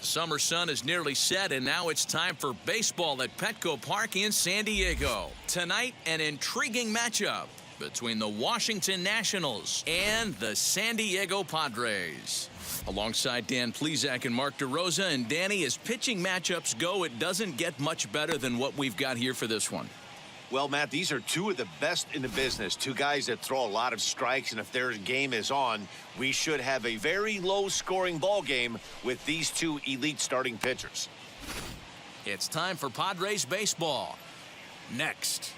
Summer sun is nearly set, and now it's time for baseball at Petco Park in San Diego. Tonight, an intriguing matchup between the Washington Nationals and the San Diego Padres. Alongside Dan Plesac and Mark DeRosa, and Danny, as pitching matchups go, it doesn't get much better than what we've got here for this one. Well, Matt, these are two of the best in the business. Two guys that throw a lot of strikes, and if their game is on, we should have a very low-scoring ball game with these two elite starting pitchers. It's time for Padres baseball. Next.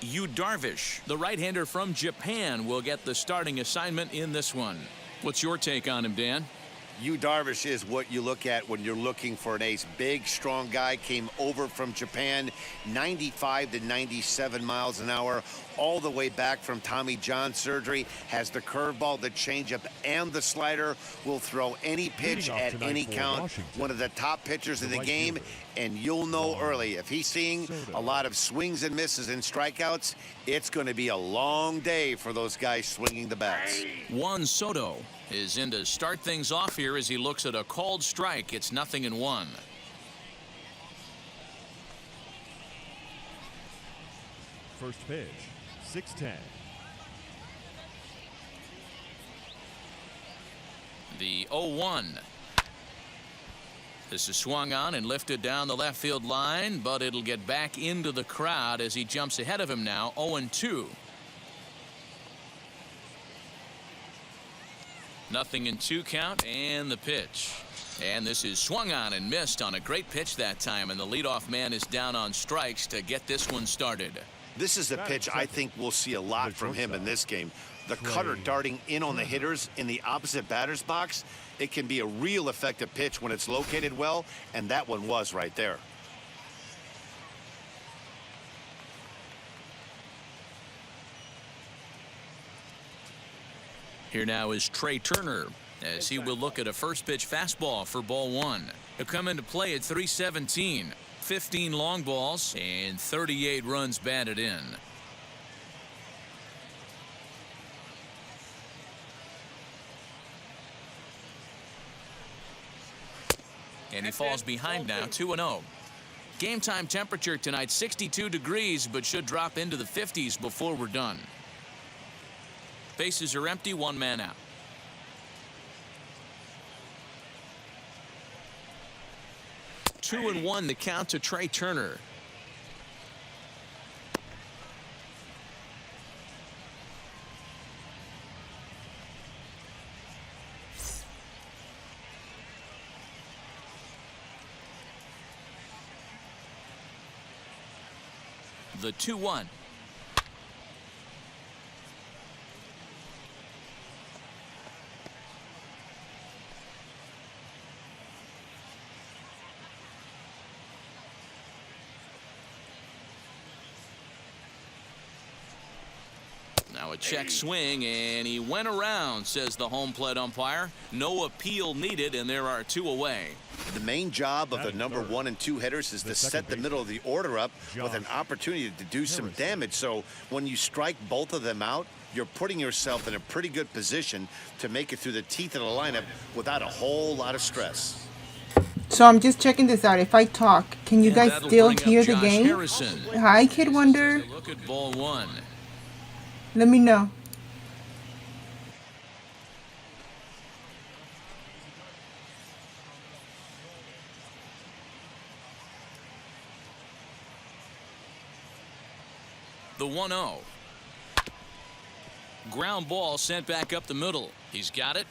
Yu Darvish, the right-hander from Japan, will get the starting assignment in this one. What's your take on him, Dan? Yu Darvish is what you look at when you're looking for an ace. Big, strong guy, came over from Japan, 95 to 97 miles an hour, all the way back from Tommy John surgery, has the curveball, the changeup, and the slider, will throw any pitch at any count. Washington. One of the top pitchers in the game, and you'll know early, if he's seeing a lot of swings and misses and strikeouts, it's going to be a long day for those guys swinging the bats. Juan Soto is in to start things off here as he looks at a called strike. It's 0-1. First pitch, 6-10. The 0-1. This is swung on and lifted down the left field line, but it'll get back into the crowd as he jumps ahead of him now. 0-2. 0-2 count, and the pitch. And this is swung on and missed on a great pitch that time, and the leadoff man is down on strikes to get this one started. This is the pitch I think we'll see a lot from him in this game. The cutter darting in on the hitters in the opposite batter's box. It can be a real effective pitch when it's located well, and that one was right there. Here now is Trey Turner as he will look at a first pitch fastball for ball one. He'll come into play at 317. 15 long balls and 38 runs batted in. And he falls behind now, 2-0. Game time temperature tonight, 62 degrees, but should drop into the 50s before we're done. Bases are empty, one man out. 2-1 the count to Trey Turner. The 2-1. Now a check swing, and he went around, says the home plate umpire. No appeal needed, and there are two away. The main job of the number 1 and 2 hitters is to set the middle of the order up with an opportunity to do some damage. So when you strike both of them out, you're putting yourself in a pretty good position to make it through the teeth of the lineup without a whole lot of stress. So I'm just checking this out. If I talk, can you guys still hear the game? Harrison. Hi, Kid Wonder. Look at ball one. Let me know. The 1-0. Ground ball sent back up the middle. He's got it.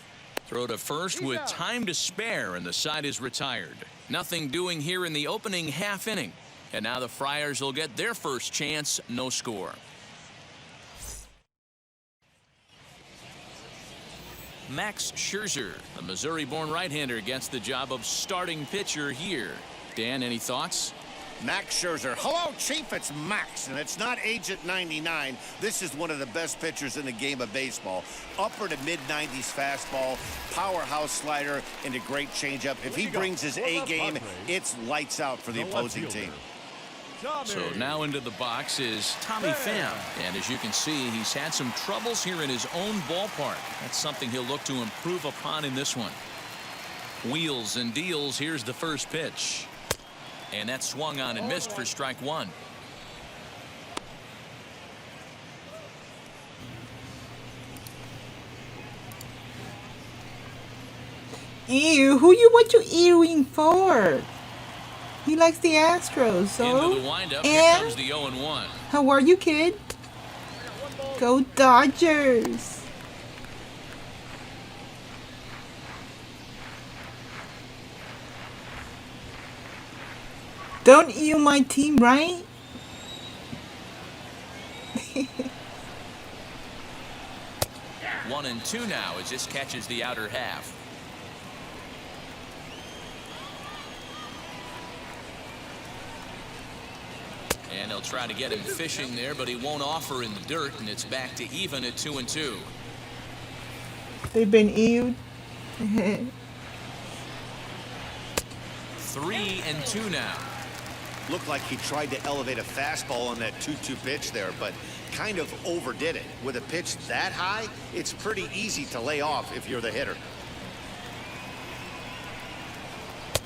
Throw to first with time to spare, and the side is retired. Nothing doing here in the opening half inning. And now the Friars will get their first chance. No score. Max Scherzer, the Missouri-born right-hander, gets the job of starting pitcher here. Dan, any thoughts? Max Scherzer. Hello, Chief. It's Max, and it's not Agent 99. This is one of the best pitchers in the game of baseball. Upper to mid-90s fastball, powerhouse slider, and a great changeup. If he brings his A game, it's lights out for the opposing team. So now into the box is Tommy Pham. And as you can see, he's had some troubles here in his own ballpark. That's something he'll look to improve upon in this one. Wheels and deals. Here's the first pitch. And that swung on and missed for strike one. Ew, what you earring for? He likes the Astros, so. Into the windup, here comes the 0-1. How are you, kid? Go Dodgers! Don't you my team, right? 1-2 now as this catches the outer half. And they'll try to get him fishing there, but he won't offer in the dirt, and it's back to even at 2-2. They've been ewed. 3-2 now. Looked like he tried to elevate a fastball on that 2-2 pitch there, but kind of overdid it. With a pitch that high, it's pretty easy to lay off if you're the hitter.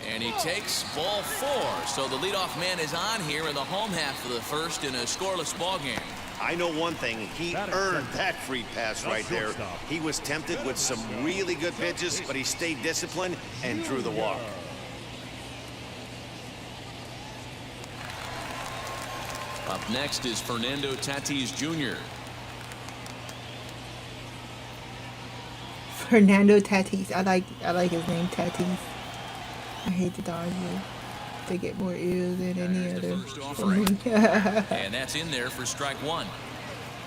And he takes ball 4. So the leadoff man is on here in the home half of the first in a scoreless ball game. I know one thing. He earned that free pass right there. He was tempted with some really good pitches, but he stayed disciplined and drew the walk. Up next is Fernando Tatis Jr. Fernando Tatis. I like his name, Tatis. I hate the Dodgers. They get more ears than any other. And that's in there for strike one.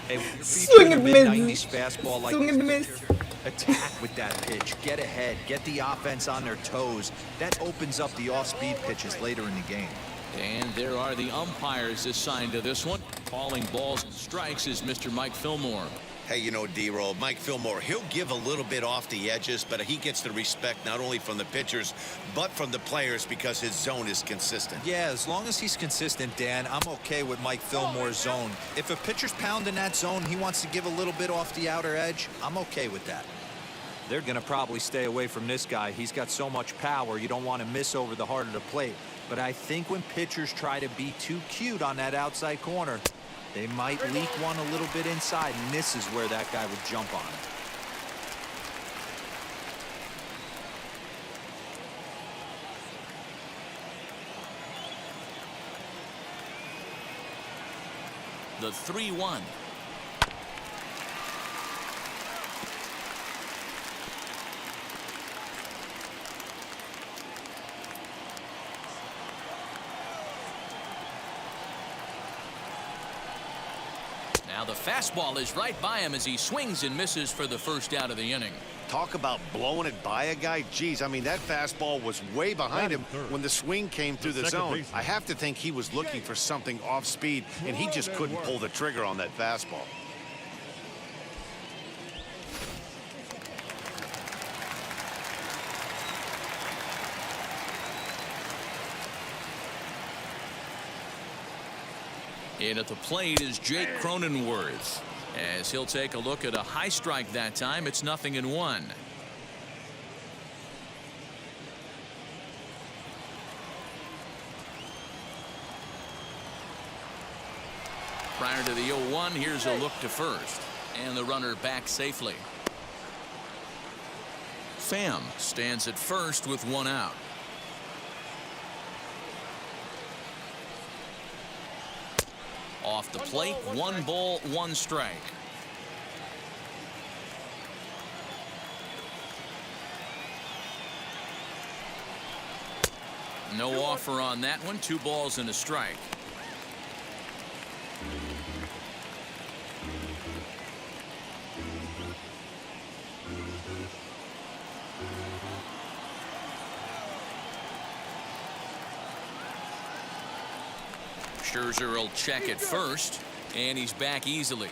Hey, Swing and miss. mid-90s fastball like Swing and miss. attack with that pitch. Get ahead. Get the offense on their toes. That opens up the off-speed pitches later in the game. And there are the umpires assigned to this one. Calling balls and strikes is Mr. Mike Fillmore. Hey, you know, D-Roll, Mike Fillmore, he'll give a little bit off the edges, but he gets the respect not only from the pitchers, but from the players because his zone is consistent. Yeah, as long as he's consistent, Dan, I'm okay with Mike Fillmore's zone. If a pitcher's pounding that zone, he wants to give a little bit off the outer edge, I'm okay with that. They're going to probably stay away from this guy. He's got so much power, you don't want to miss over the heart of the plate. But I think when pitchers try to be too cute on that outside corner, they might leak one a little bit inside, and this is where that guy would jump on it. The 3-1. Now the fastball is right by him as he swings and misses for the first out of the inning. Talk about blowing it by a guy. Geez, I mean, that fastball was way behind him when the swing came through the zone. I have to think he was looking for something off speed, and he just couldn't pull the trigger on that fastball. And at the plate is Jake Cronenworth. As he'll take a look at a high strike that time, it's 0-1. Prior to the 0-1, here's a look to first. And the runner back safely. Pham stands at first with one out. Off the plate, 1 ball, 1 strike. No offer on that one. 2 balls and a strike. Scherzer will check it first, and he's back easily.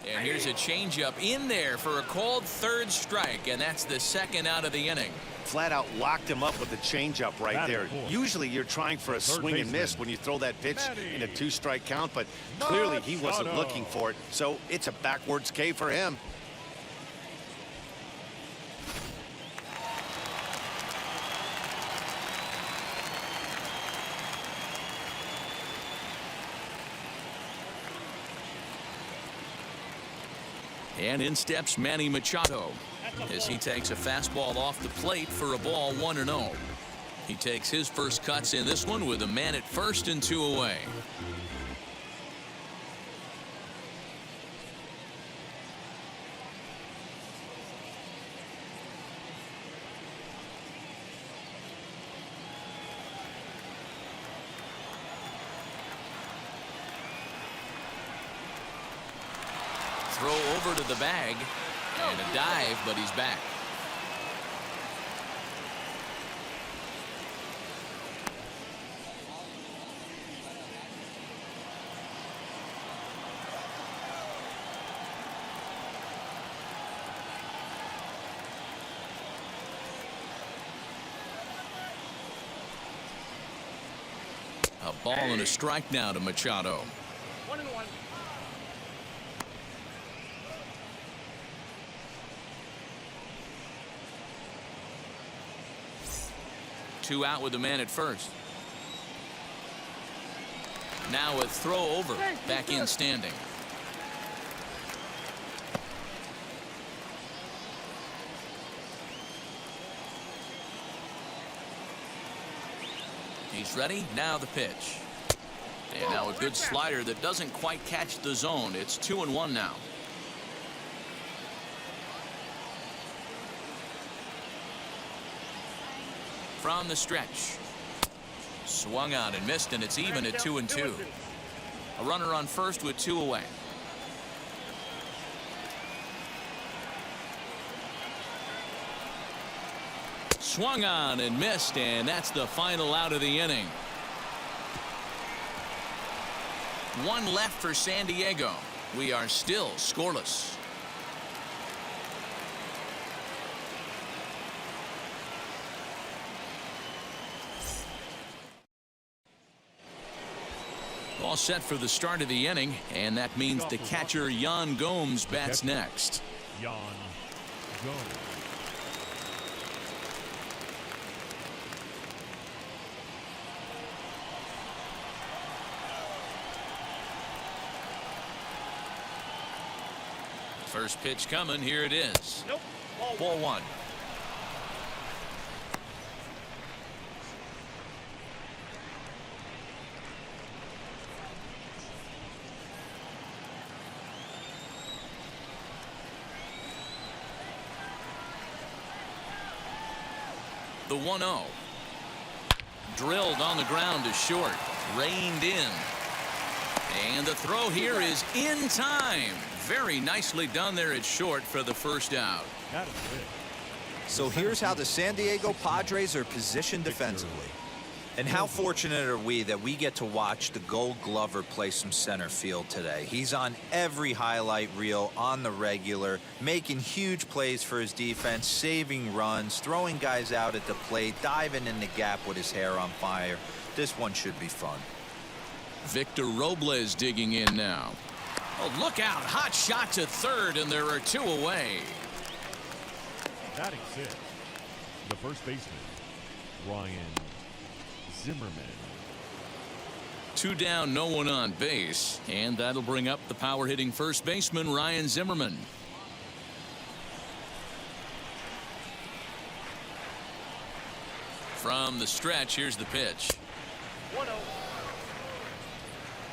And here's a changeup in there for a called third strike, and that's the second out of the inning. Flat out locked him up with the changeup right there. Usually you're trying for a swing and miss when you throw that pitch in a 2-strike count, but clearly he wasn't looking for it, so it's a backwards K for him. And in steps Manny Machado as he takes a fastball off the plate for a ball 1-0. He takes his first cuts in this one with a man at first and 2 away. Throw over to the bag and a dive, but he's back. A ball and a strike now to Machado. 1-1. Two out with the man at first. Now a throw over, back in standing. He's ready. Now the pitch. And now a good slider that doesn't quite catch the zone. It's 2-1 now. From the stretch. Swung on and missed, and it's even at 2-2. A runner on first with 2 away. Swung on and missed, and that's the final out of the inning. 1 left for San Diego. We are still scoreless. All set for the start of the inning, and that means the catcher Yan Gomes bats next. Yan Gomes. First pitch coming. Here it is. Nope. Ball 1. The 1-0. Drilled on the ground to short. Reined in. And the throw here is in time. Very nicely done there at short for the first out. That is it. So here's how the San Diego Padres are positioned defensively. And how fortunate are we that we get to watch the Gold Glover play some center field today. He's on every highlight reel on the regular, making huge plays for his defense, saving runs, throwing guys out at the plate, diving in the gap with his hair on fire. This one should be fun. Victor Robles digging in now. Oh, look out. Hot shot to third, and there are 2 away. Batting 6. The first baseman, Ryan Zimmerman. 2 down, no one on base, and that'll bring up the power hitting first baseman Ryan Zimmerman. From the stretch, here's the pitch. 1-0.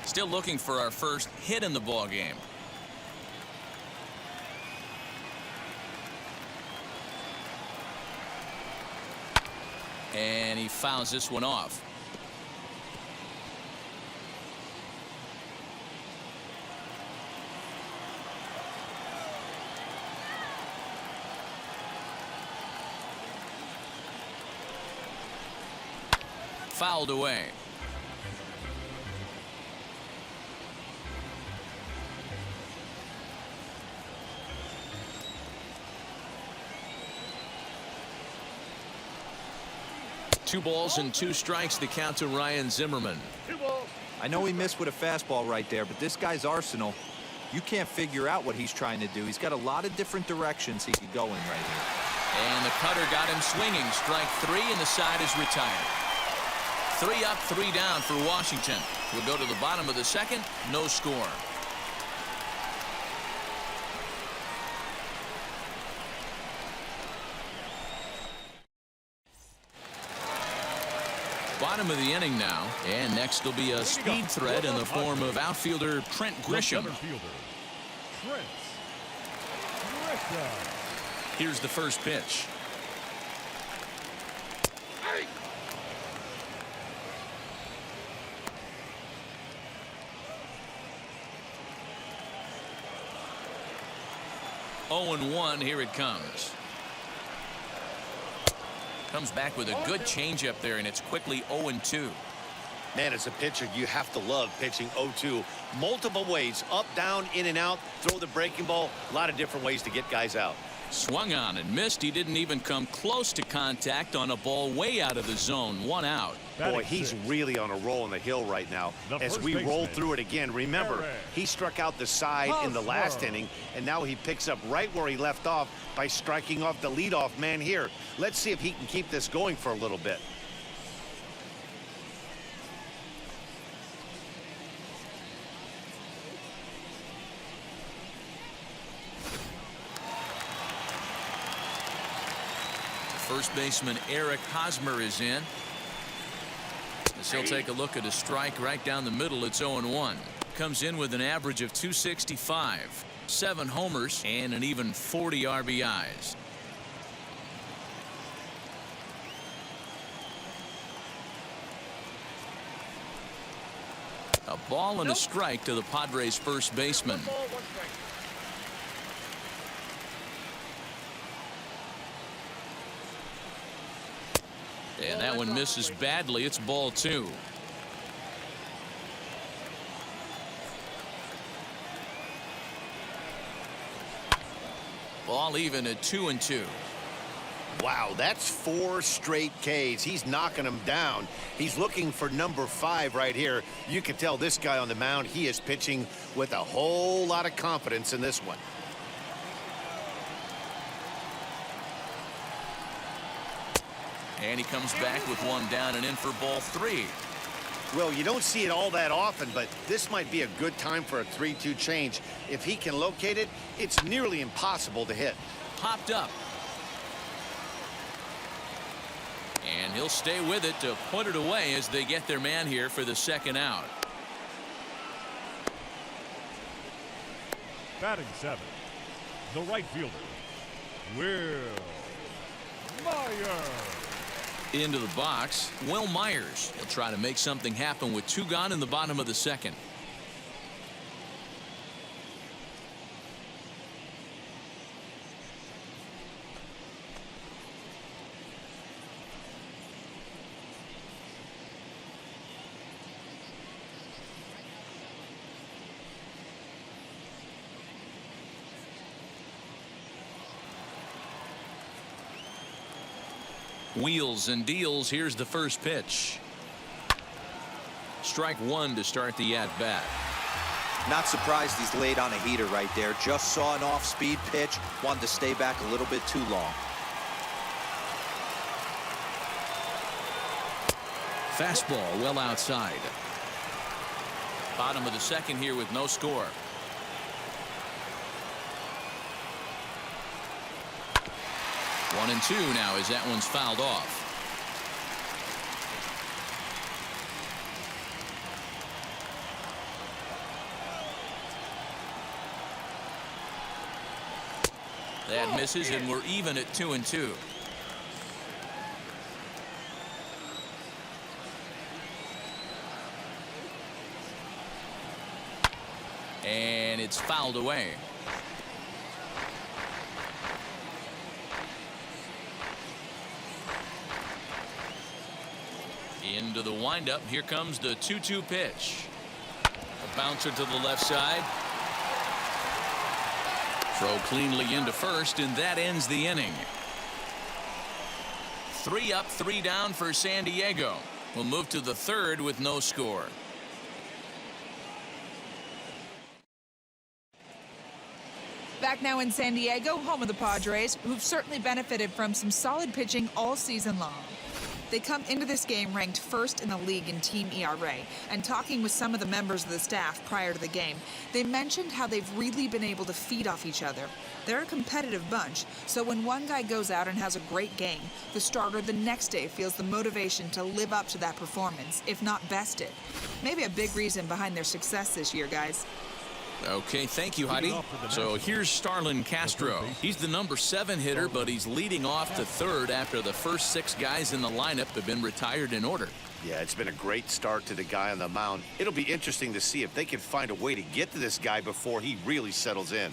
Still looking for our first hit in the ball game. And he fouls this one off. fouled away. Two balls and two strikes, the count to Ryan Zimmerman. I know he missed with a fastball right there, but this guy's arsenal, you can't figure out what he's trying to do. He's got a lot of different directions he could go in right here. And the cutter got him swinging. Strike three, and the side is retired. 3 up, 3 down for Washington. We'll go to the bottom of the second. No score. Bottom of the inning now, and next will be a speed threat in the form of outfielder Trent Grisham. Here's the first pitch. Oh, and 1, here it comes. Comes back with a good changeup there, and it's quickly 0-2. Man, as a pitcher, you have to love pitching 0-2. Multiple ways, up, down, in and out, throw the breaking ball. A lot of different ways to get guys out. Swung on and missed. He didn't even come close to contact on a ball way out of the zone. 1 out. Boy, he's really on a roll on the hill right now. As we roll through it again, remember, he struck out the side in the last inning, and now he picks up right where he left off by striking off the leadoff man here. Let's see if he can keep this going for a little bit. First baseman Eric Hosmer is in. As he'll take a look at a strike right down the middle. It's 0-1. Comes in with an average of 265, 7 homers, and an even 40 RBIs. A ball and a strike to the Padres first baseman. And that one misses badly. It's ball 2. Ball even at 2-2. Wow, that's 4 straight Ks. He's knocking them down. He's looking for number 5 right here. You can tell this guy on the mound, he is pitching with a whole lot of confidence in this one. And he comes back with 1 down and in for ball 3. Well, you don't see it all that often, but this might be a good time for a 3-2 change. If he can locate it, it's nearly impossible to hit. Popped up. And he'll stay with it to put it away as they get their man here for the second out. Batting 7, the right fielder, Will Myers. Into the box, Will Myers. He'll try to make something happen with 2 gone in the bottom of the second. Wheels and deals. Here's the first pitch. Strike 1 to start the at-bat. Not surprised he's laid on a heater right there. Just saw an off-speed pitch. Wanted to stay back a little bit too long. Fastball well outside. Bottom of the second here with no score. One and 2 now as that one's fouled off. That misses, and we're even at 2-2. And it's fouled away. Into the windup. Here comes the 2-2 pitch. A bouncer to the left side. Throw cleanly into first, and that ends the inning. 3 up, 3 down for San Diego. We'll move to the third with no score. Back now in San Diego, home of the Padres, who've certainly benefited from some solid pitching all season long. They come into this game ranked first in the league in team ERA, and talking with some of the members of the staff prior to the game, they mentioned how they've really been able to feed off each other. They're a competitive bunch, so when one guy goes out and has a great game, the starter the next day feels the motivation to live up to that performance, if not best it. Maybe a big reason behind their success this year, guys. Okay, thank you, Heidi. So here's Starlin Castro. He's the number 7 hitter, but he's leading off to third after the first 6 guys in the lineup have been retired in order. Yeah, it's been a great start to the guy on the mound. It'll be interesting to see if they can find a way to get to this guy before he really settles in.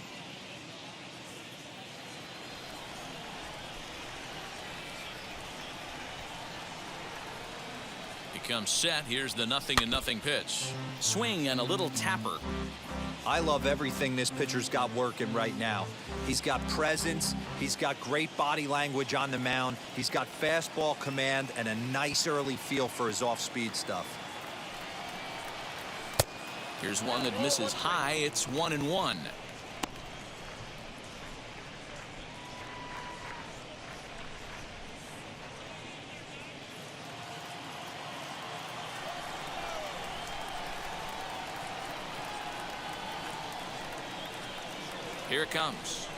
He comes set. Here's the 0-0 pitch. Swing and a little tapper. I love everything this pitcher's got working right now. He's got presence. He's got great body language on the mound. He's got fastball command and a nice early feel for his off-speed stuff. Here's one that misses high. It's 1-1. Here it comes.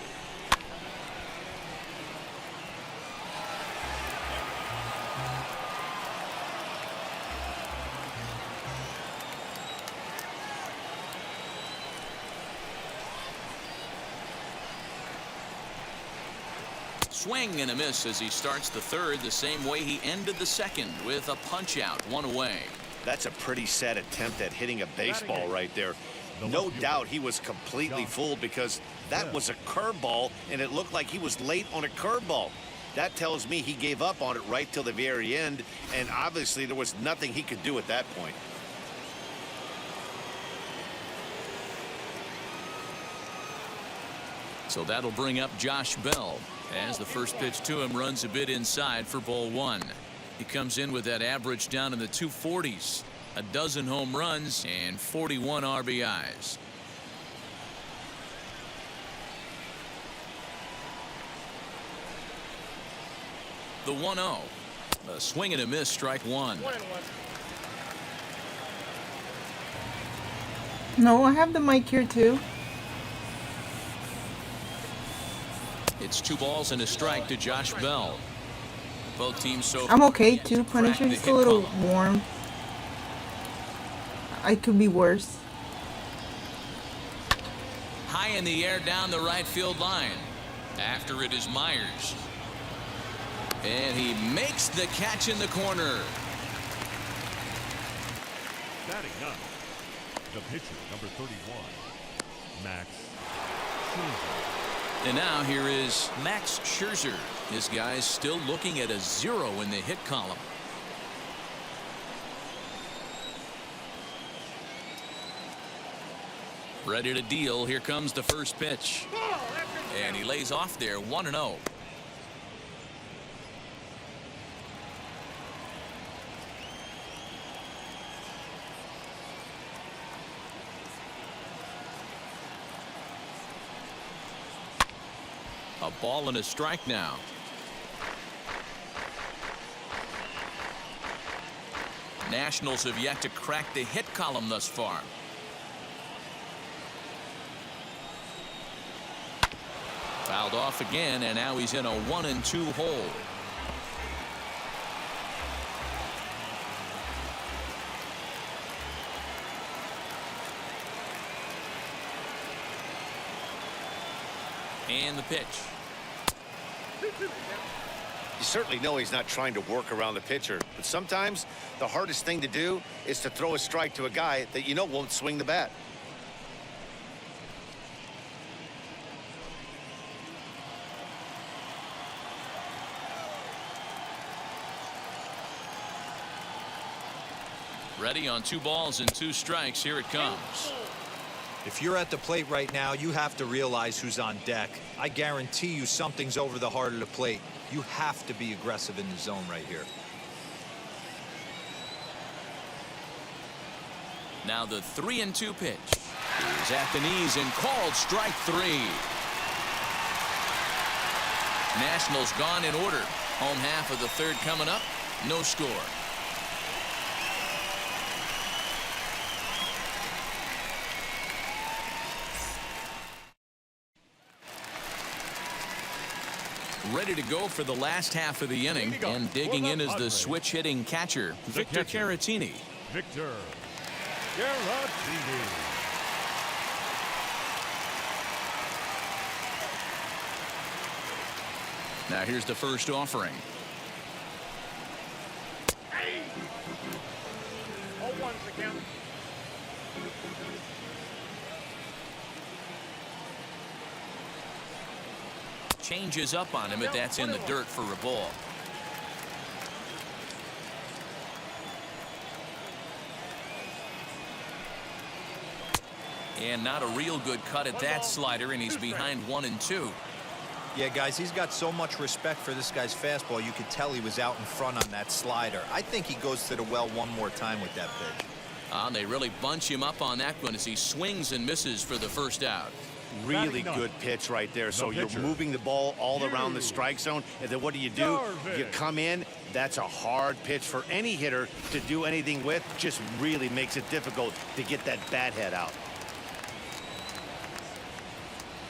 Swing and a miss as he starts the third the same way he ended the second, with a punch out, 1 away. That's a pretty sad attempt at hitting a baseball right there. No doubt he was completely fooled because that was a curveball and it looked like he was late on a curveball. That tells me he gave up on it right till the very end, and obviously there was nothing he could do at that point. So that'll bring up Josh Bell as the first pitch to him runs a bit inside for ball 1. He comes in with that average down in the 240s. A dozen home runs and 41 RBIs. The 1-0. A swing and a miss, strike 1. No, I have the mic here too. It's 2 balls and a strike to Josh Bell. Both teams so I'm okay too, Punisher. Just a little warm. I could be worse. High in the air down the right field line. After it is Myers. And he makes the catch in the corner. Batting ninth, the pitcher, number 31, Max Scherzer. And now here is Max Scherzer. This guy's still looking at a 0 in the hit column. Ready to deal. Here comes the first pitch. And he lays off there, 1-0. A ball and a strike now. Nationals have yet to crack the hit column thus far. Fouled off again, and now he's in a 1-2 hole. And the pitch. You certainly know he's not trying to work around the pitcher, but sometimes the hardest thing to do is to throw a strike to a guy that you know won't swing the bat. Ready on 2 balls and 2 strikes. Here it comes. If you're at the plate right now, you have to realize who's on deck. I guarantee you something's over the heart of the plate. You have to be aggressive in the zone right here. Now the 3-2 pitch is at the knees and called strike 3. Nationals gone in order. Home half of the 3rd coming up. No score. Ready to go for the last half of the inning, and digging in is the switch hitting catcher, Victor Caratini. Victor Caratini. Now here's the first offering. All ones again. Changes up on him, but that's in the dirt for a ball. And not a real good cut at that slider, and he's behind 1-2. Yeah, guys, he's got so much respect for this guy's fastball. You could tell he was out in front on that slider. I think he goes to the well one more time with that pitch. They really bunch him up on that one as he swings and misses for the first out. Really good pitch right there. So you're moving the ball all around the strike zone, and then what do? You come in. That's a hard pitch for any hitter to do anything with. Just really makes it difficult to get that bat head out.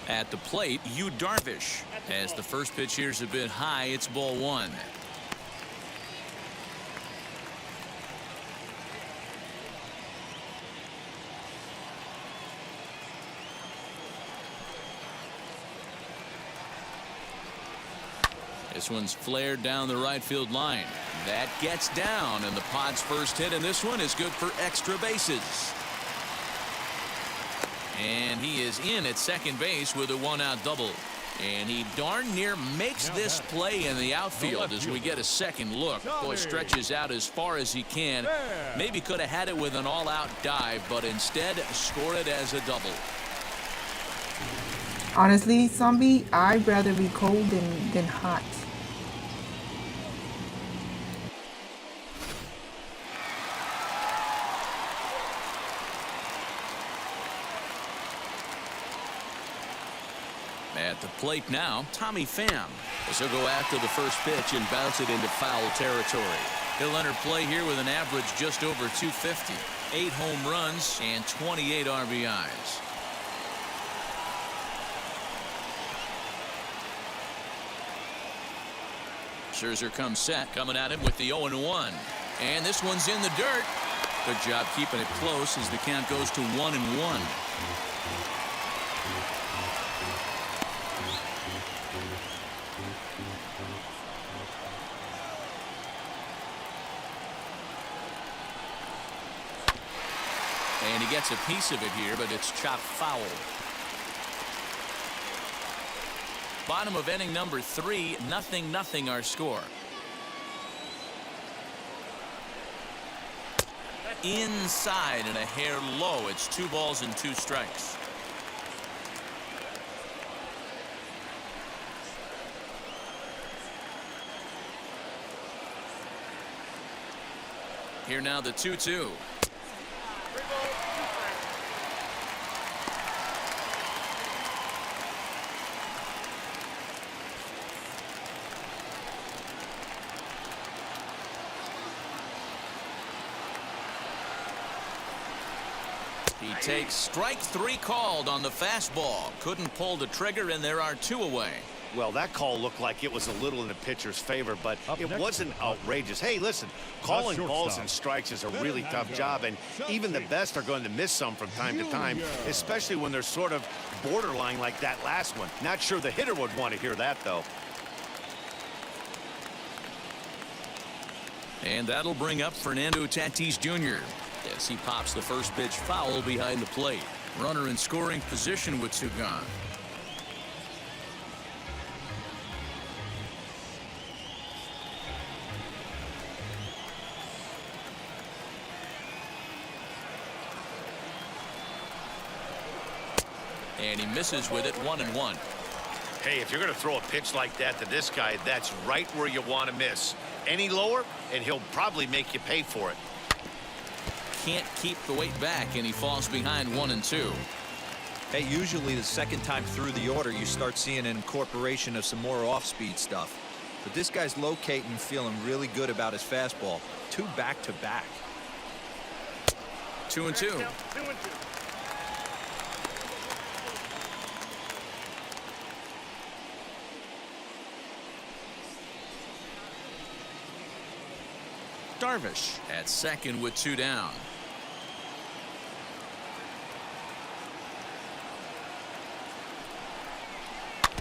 At the plate, Yu Darvish. As the first pitch here's a bit high, it's ball 1. This one's flared down the right field line. That gets down, and the Pod's first hit in this one is good for extra bases. And he is in at second base with a 1-out double. And he darn near makes this play in the outfield as we get a second look. Boy, stretches out as far as he can. Maybe could have had it with an all-out dive, but instead scored it as a double. Honestly, Zombie, I'd rather be cold than hot. At the plate now, Tommy Pham. As he'll go after the first pitch and bounce it into foul territory. He'll enter play here with an average just over 250. 8 home runs and 28 RBIs. Scherzer comes set, coming at him with the 0-1. And this one's in the dirt. Good job keeping it close as the count goes to 1-1. And he gets a piece of it here, but it's chopped foul. Bottom of inning number 3, 0-0 our score. Inside and a hair low. It's 2 balls and 2 strikes. Here now the 2-2. He takes strike 3 called on the fastball. Couldn't pull the trigger, and there are 2 away. Well, that call looked like it was a little in the pitcher's favor, but it wasn't outrageous. Hey, listen, calling balls and strikes is a really tough job, and even the best are going to miss some from time to time, especially when they're sort of borderline like that last one. Not sure the hitter would want to hear that, though. And that'll bring up Fernando Tatis Jr. as he pops the first pitch foul behind the plate. Runner in scoring position with 2 gone. And he misses with it, 1-1. Hey, if you're going to throw a pitch like that to this guy, that's right where you want to miss. Any lower, and he'll probably make you pay for it. Can't keep the weight back, and he falls behind 1-2. Hey, usually the second time through the order, you start seeing an incorporation of some more off-speed stuff. But this guy's locating, feeling really good about his fastball. 2 back-to-back. 2-2. 2-2. Darvish at second with 2 down.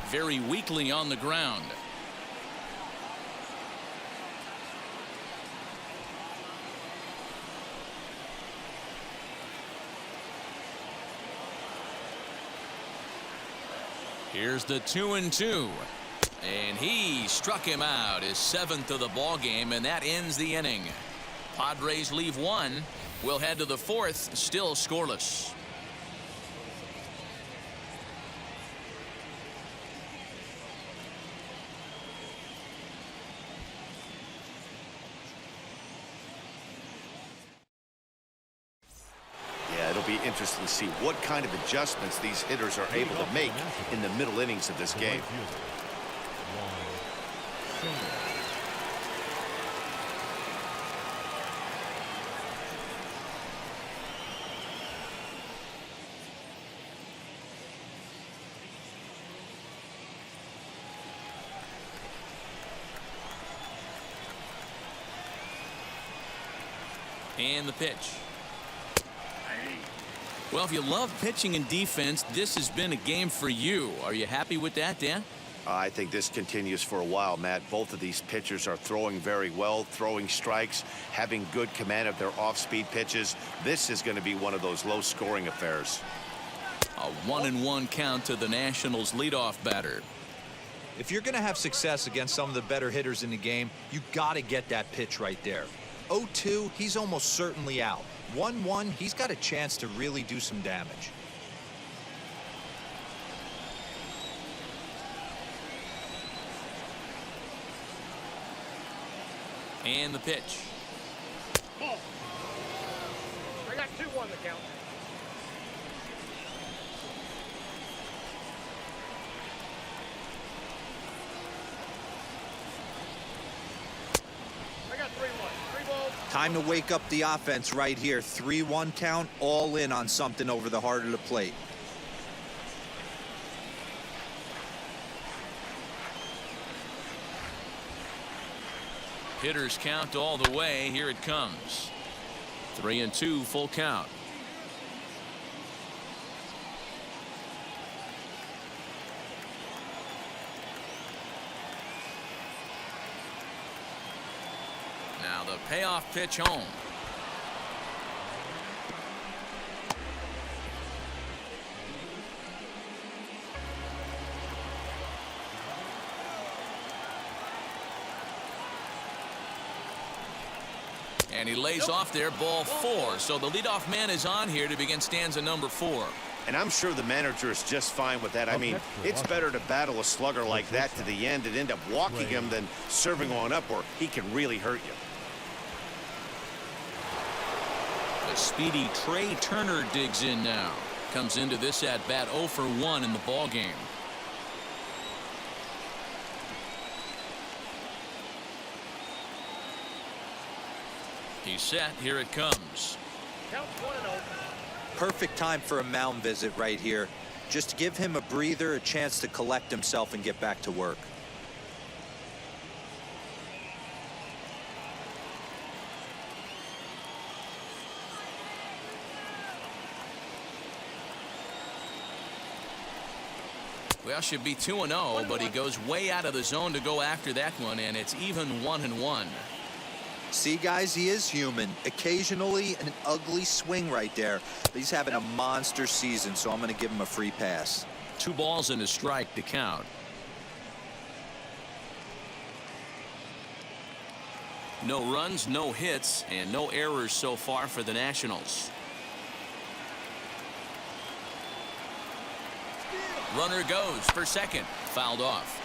Very weakly on the ground. Here's the 2-2. And he struck him out, his 7th of the ball game, and that ends the inning. Padres leave 1. We'll head to the 4th, still scoreless. Yeah, it'll be interesting to see what kind of adjustments these hitters are able to make in the middle innings of this game. And the pitch. Well, if you love pitching and defense, this has been a game for you. Are you happy with that, Dan? I think this continues for a while, Matt. Both of these pitchers are throwing very well, throwing strikes, having good command of their off-speed pitches. This is going to be one of those low-scoring affairs. A 1-1 count to the Nationals' leadoff batter. If you're going to have success against some of the better hitters in the game, you got to get that pitch right there. 0-2, he's almost certainly out. 1-1, he's got a chance to really do some damage. And the pitch. Ball. I got 2-1 the count. I got 3-1. 3 balls. Time to wake up the offense right here. 3-1 count, all in on something over the heart of the plate. Hitters count all the way. Here it comes. 3-2, full count. Now the payoff pitch home. And he lays off there, ball 4. So the leadoff man is on here to begin stanza number 4. And I'm sure the manager is just fine with that. I mean, it's better to battle a slugger like that to the end and end up walking him than serving on up, or he can really hurt you. The speedy Trey Turner digs in now. Comes into this at bat 0 for 1 in the ball game. He's set. Here it comes. Count 1-0. Perfect time for a mound visit right here. Just give him a breather, a chance to collect himself and get back to work. Well, should be 2-0, but he goes way out of the zone to go after that one, and it's even 1-1. See, guys, he is human. Occasionally an ugly swing right there. But he's having a monster season, so I'm going to give him a free pass. 2 balls and a strike to count. No runs, no hits, and no errors so far for the Nationals. Runner goes for second. Fouled off.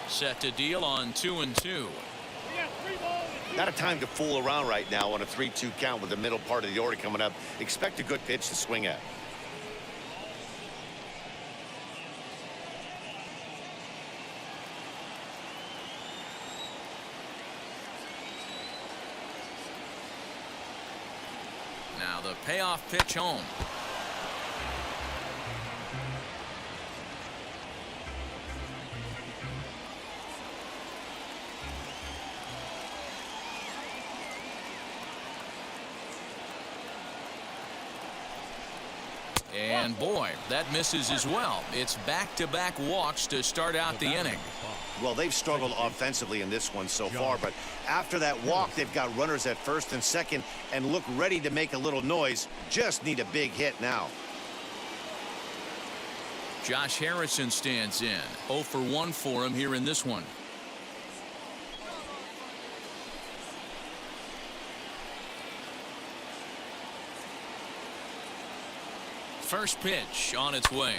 Set to deal on 2-2. Not a time to fool around right now on a 3-2 count with the middle part of the order coming up. Expect a good pitch to swing at. Now the payoff pitch home. And boy, that misses as well. It's back-to-back walks to start out the inning. Well, they've struggled offensively in this one so far, but after that walk, they've got runners at first and second and look ready to make a little noise. Just need a big hit now. Josh Harrison stands in. 0 for 1 for him here in this one. First pitch on its way.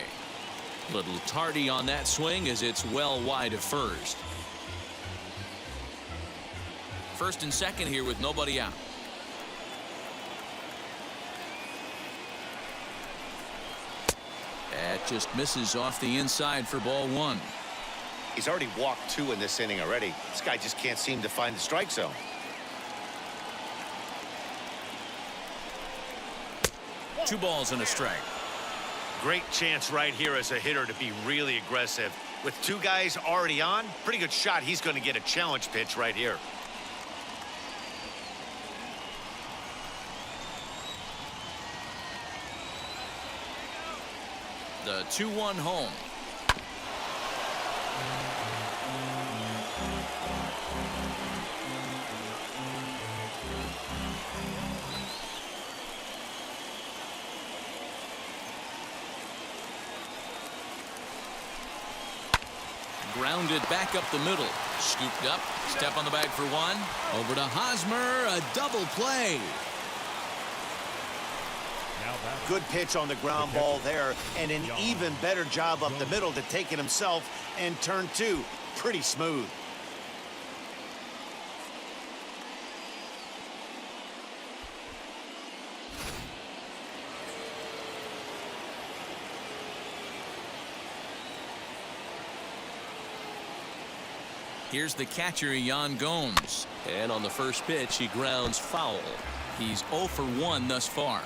Little tardy on that swing as it's well wide of first. First and second here with nobody out. That just misses off the inside for ball one. He's already walked 2 in this inning already. This guy just can't seem to find the strike zone. Two balls and a strike. Great chance right here as a hitter to be really aggressive. With 2 guys already on, pretty good shot. He's going to get a challenge pitch right here. The 2-1 home. Grounded back up the middle. Scooped up. Step on the bag for 1. Over to Hosmer. A double play. Good pitch on the ground ball there, and an even better job up the middle to take it himself, and turn 2. Pretty smooth. Here's the catcher, Yan Gomes. And on the first pitch, he grounds foul. He's 0 for 1 thus far.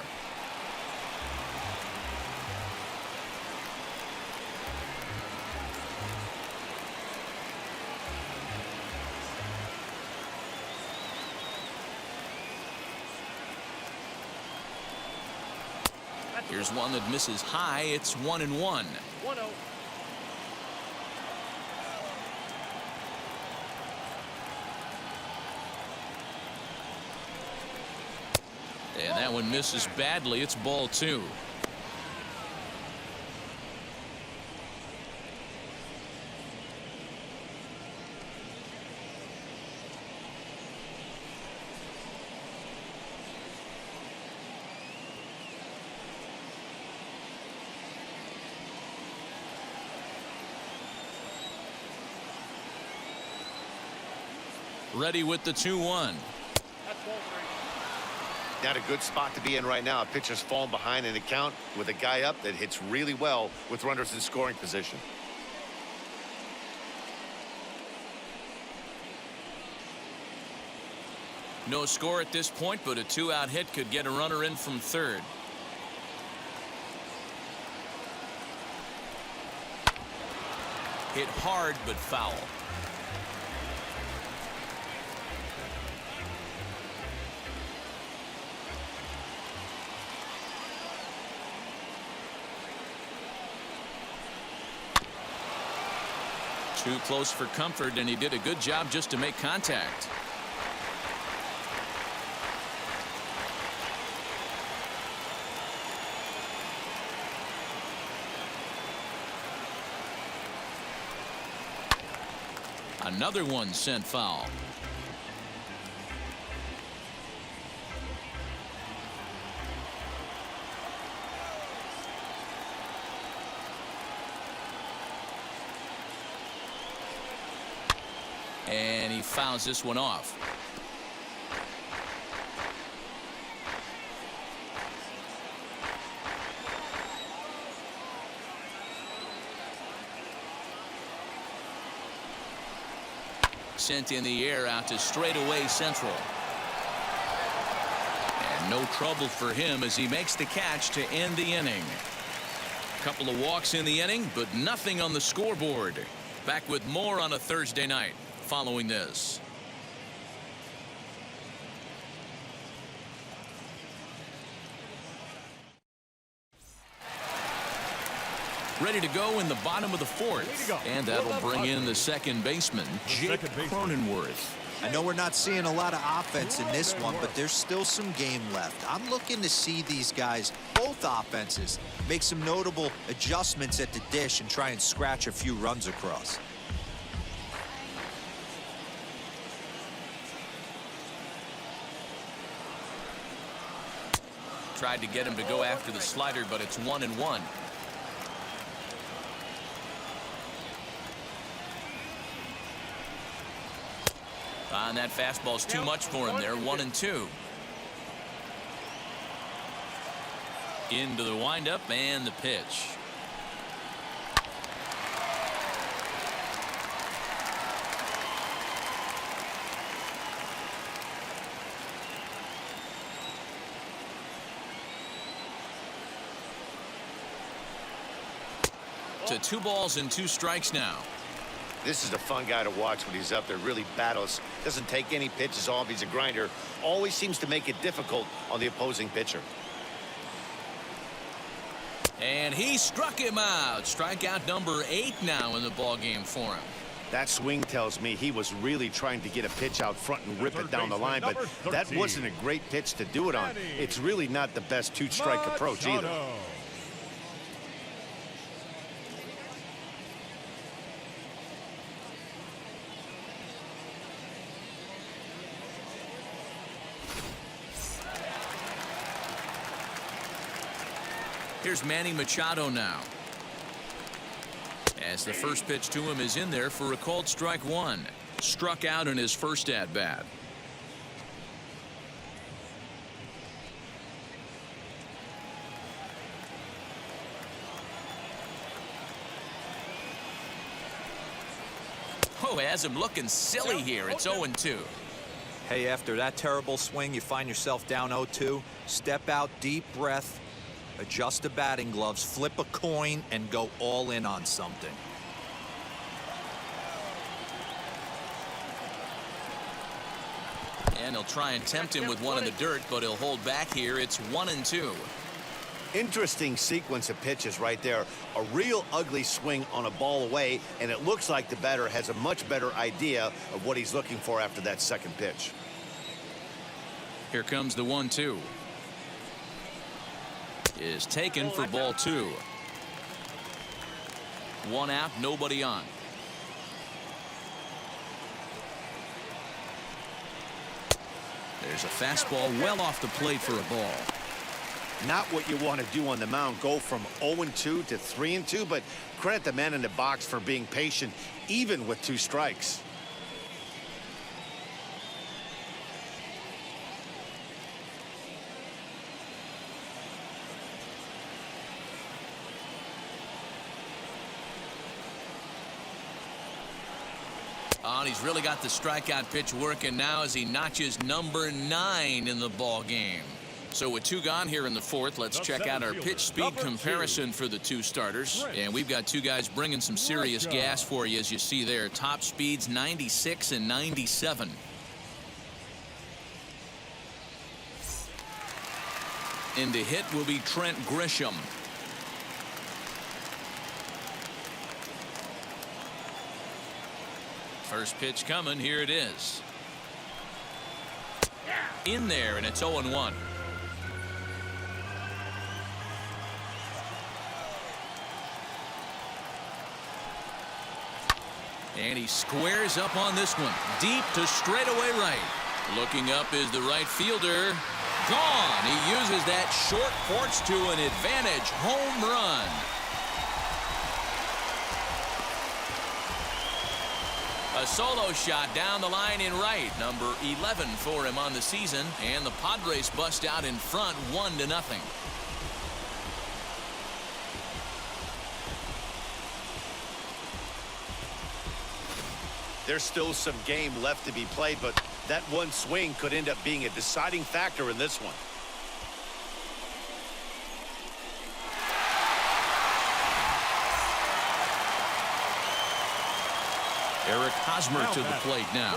Here's one that misses high. It's 1-1. 1-0. And that one misses badly. It's ball 2. Ready with the 2-1. That's ball 3. Not a good spot to be in right now. A pitcher's fallen behind in the count with a guy up that hits really well with runners in scoring position. No score at this point, but a 2-out hit could get a runner in from third. Hit hard but foul. Too close for comfort, and he did a good job just to make contact. Another one sent foul. And he fouls this one off. Sent in the air out to straightaway central. And no trouble for him as he makes the catch to end the inning. A couple of walks in the inning, but nothing on the scoreboard. Back with more on a Thursday night following this. Ready to go in the bottom of the fourth. And that'll bring in the second baseman, Jake Cronenworth. I know we're not seeing a lot of offense in this one, but there's still some game left. I'm looking to see these guys, both offenses, make some notable adjustments at the dish and try and scratch a few runs across. Tried to get him to go after the slider, but it's 1-1. And that fastball's too much for him there. 1-2. Into the windup and the pitch. To 2 balls and 2 strikes now. This is a fun guy to watch when he's up there. Really battles. Doesn't take any pitches off. He's a grinder. Always seems to make it difficult on the opposing pitcher. And he struck him out. Strikeout number 8 now in the ballgame for him. That swing tells me he was really trying to get a pitch out front and rip it down the line, but that wasn't a great pitch to do it on. It's really not the best 2-strike approach either. Here's Manny Machado now. As the first pitch to him is in there for a called strike 1. Struck out in his first at bat. Oh, has him looking silly here. It's 0-2. Hey, after that terrible swing, you find yourself down 0-2. Step out, deep breath. Adjust the batting gloves, flip a coin, and go all in on something. And he'll try and tempt him with one in the dirt, but he'll hold back here. It's 1-2. Interesting sequence of pitches right there. A real ugly swing on a ball away, and it looks like the batter has a much better idea of what he's looking for after that second pitch. Here comes the 1-2. Is taken for ball 2. 1 out, nobody on. There's a fastball well off the plate for a ball. Not what you want to do on the mound, go from 0-2 to 3-2, but credit the man in the box for being patient even with 2 strikes. Oh, and he's really got the strikeout pitch working now as he notches number 9 in the ball game. So with 2 gone here in the fourth, let's check out our pitch speed comparison for the 2 starters. And we've got 2 guys bringing some serious gas for you, as you see there. Top speeds 96 and 97. In to hit will be Trent Grisham. First pitch coming. Here it is. In there, and it's 0-1. And he squares up on this one. Deep to straightaway right. Looking up is the right fielder. Gone. He uses that short porch to an advantage home run. A solo shot down the line in right. Number 11 for him on the season. And the Padres bust out in front 1-0. There's still some game left to be played, but that one swing could end up being a deciding factor in this one. Eric Hosmer to the plate now.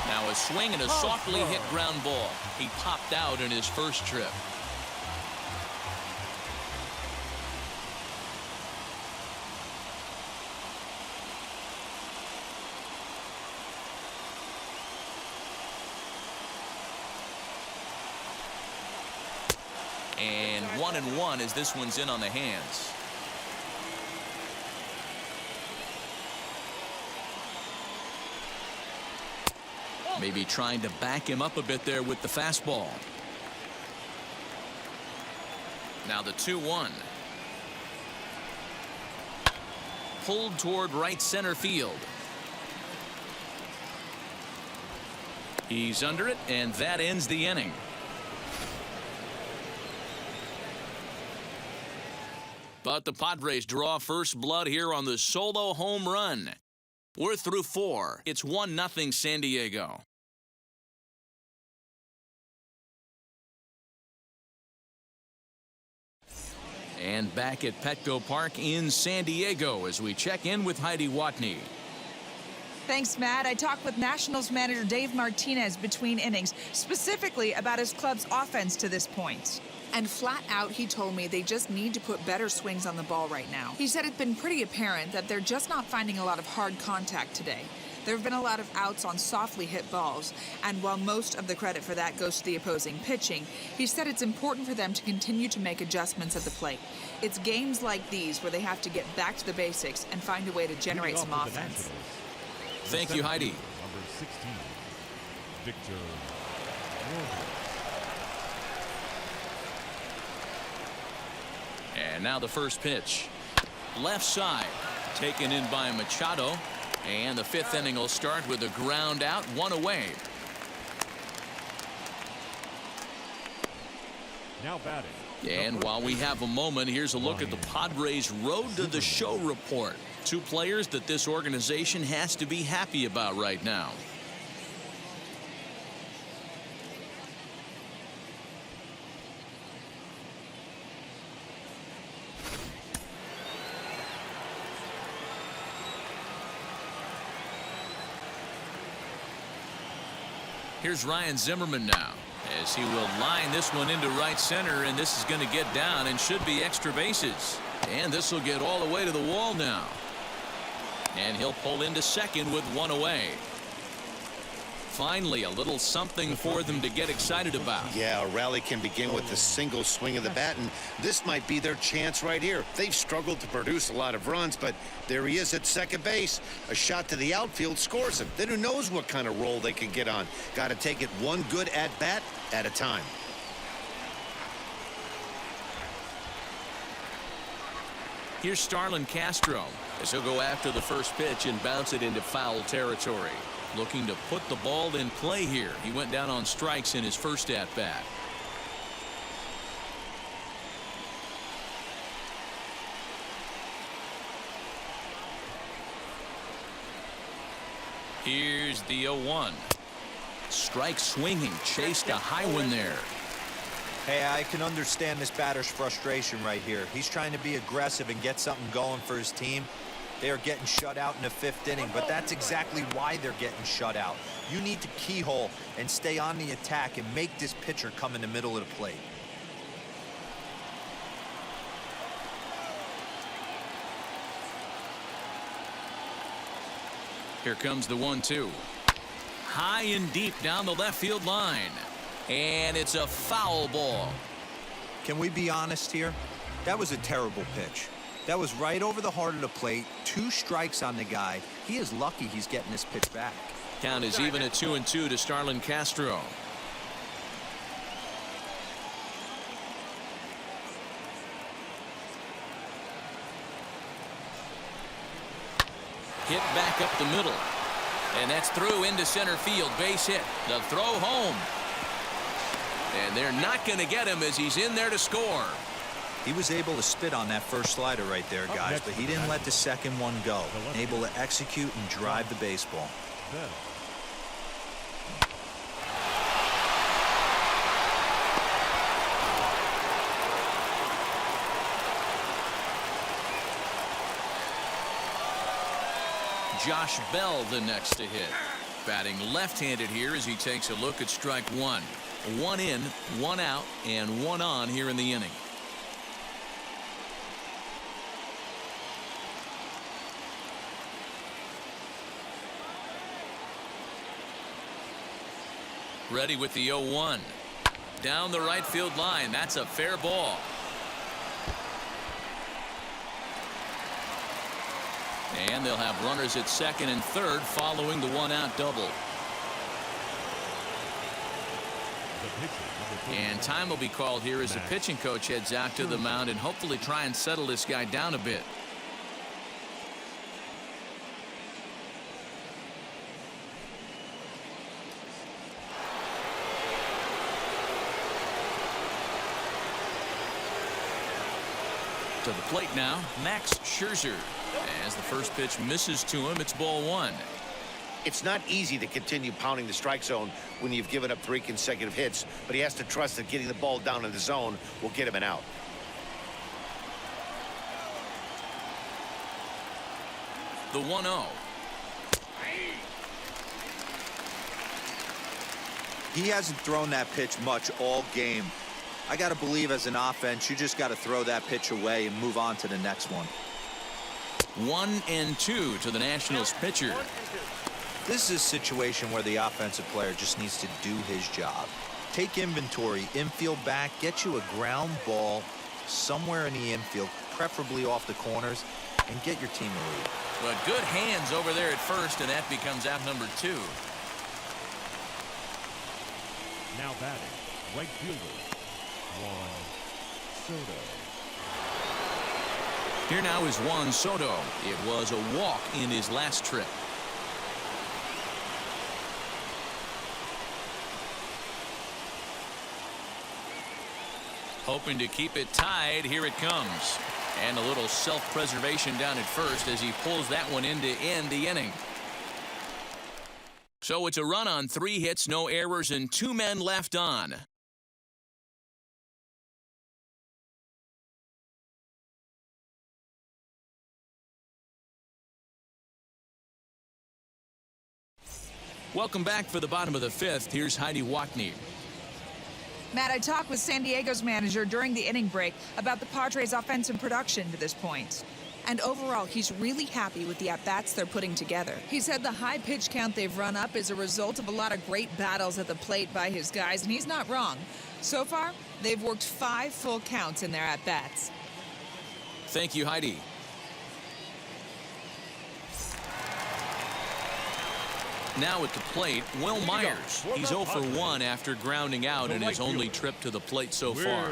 Now a swing and a softly hit ground ball. He popped out in his first trip. And 1-1 as this one's in on the hands. Maybe trying to back him up a bit there with the fastball. Now the 2-1. Pulled toward right center field. He's under it, and that ends the inning. But the Padres draw first blood here on the solo home run. We're through 4. It's 1-0 San Diego. And back at Petco Park in San Diego as we check in with Heidi Watney. Thanks, Matt. I talked with Nationals manager Dave Martinez between innings, specifically about his club's offense to this point. And flat out, he told me they just need to put better swings on the ball right now. He said it's been pretty apparent that they're just not finding a lot of hard contact today. There have been a lot of outs on softly hit balls, and while most of the credit for that goes to the opposing pitching, he said it's important for them to continue to make adjustments at the plate. It's games like these where they have to get back to the basics and find a way to generate some offense. Thank you, Heidi. Number 16, Victor. And now the first pitch. Left side. Taken in by Machado. And the 5th inning will start with a ground out, 1 away. Now batting. And while we have a moment, here's a look at the Padres' Road to the Show report. 2 players that this organization has to be happy about right now. Here's Ryan Zimmerman now as he will line this one into right center, and this is going to get down and should be extra bases. And this will get all the way to the wall now. And he'll pull into second with 1 away. Finally, a little something for them to get excited about. Yeah, a rally can begin with a single swing of the bat, and this might be their chance right here. They've struggled to produce a lot of runs, but there he is at second base. A shot to the outfield scores him. Then who knows what kind of roll they can get on. Got to take it one good at-bat at a time. Here's Starlin Castro as he'll go after the first pitch and bounce it into foul territory. Looking to put the ball in play here. He went down on strikes in his first at-bat. Here's the 0-1. Strike swinging, chased a high one there. Hey, I can understand this batter's frustration right here. He's trying to be aggressive and get something going for his team. They are getting shut out in the 5th inning, but that's exactly why they're getting shut out. You need to keyhole and stay on the attack and make this pitcher come in the middle of the plate. Here comes the 1-2. High and deep down the left field line. And it's a foul ball. Can we be honest here? That was a terrible pitch. That was right over the heart of the plate. 2 strikes on the guy. He is lucky he's getting this pitch back. Count is even at 2-2 to Starlin Castro. Hit back up the middle. And that's through into center field. Base hit. The throw home. And they're not going to get him as he's in there to score. He was able to spit on that first slider right there, guys, but he didn't let the second one go. Able to execute and drive the baseball. Josh Bell the next to hit. Batting left-handed here as he takes a look at strike one. 1 in, 1 out, and 1 on here in the inning. Ready with the 0-1. Down the right field line. That's a fair ball. And they'll have runners at second and third following the 1-out double. And time will be called here as the pitching coach heads out to the mound and hopefully try and settle this guy down a bit. To the plate now, Max Scherzer. As the first pitch misses to him, it's ball 1. It's not easy to continue pounding the strike zone when you've given up 3 consecutive hits, but he has to trust that getting the ball down in the zone will get him an out. The 1-0. He hasn't thrown that pitch much all game. I got to believe as an offense, you just got to throw that pitch away and move on to the next one. 1-2 to the Nationals pitcher. This is a situation where the offensive player just needs to do his job. Take inventory, infield back, get you a ground ball somewhere in the infield, preferably off the corners, and get your team a lead. But good hands over there at first, and that becomes out number 2. Now batting, right fielder, Juan Soto. Here now is Juan Soto. It was a walk in his last trip. Hoping to keep it tied. Here it comes. And a little self-preservation down at first as he pulls that one in to end the inning. So it's a run on 3 hits, no errors, and 2 men left on. Welcome back for the bottom of the 5th. Here's Heidi Watney. Matt, I talked with San Diego's manager during the inning break about the Padres' offensive production to this point. And overall, he's really happy with the at-bats they're putting together. He said the high pitch count they've run up is a result of a lot of great battles at the plate by his guys, and he's not wrong. So far, they've worked 5 full counts in their at-bats. Thank you, Heidi. Now at the plate, Will Myers. He's 0 for 1 after grounding out in his only trip to the plate so far.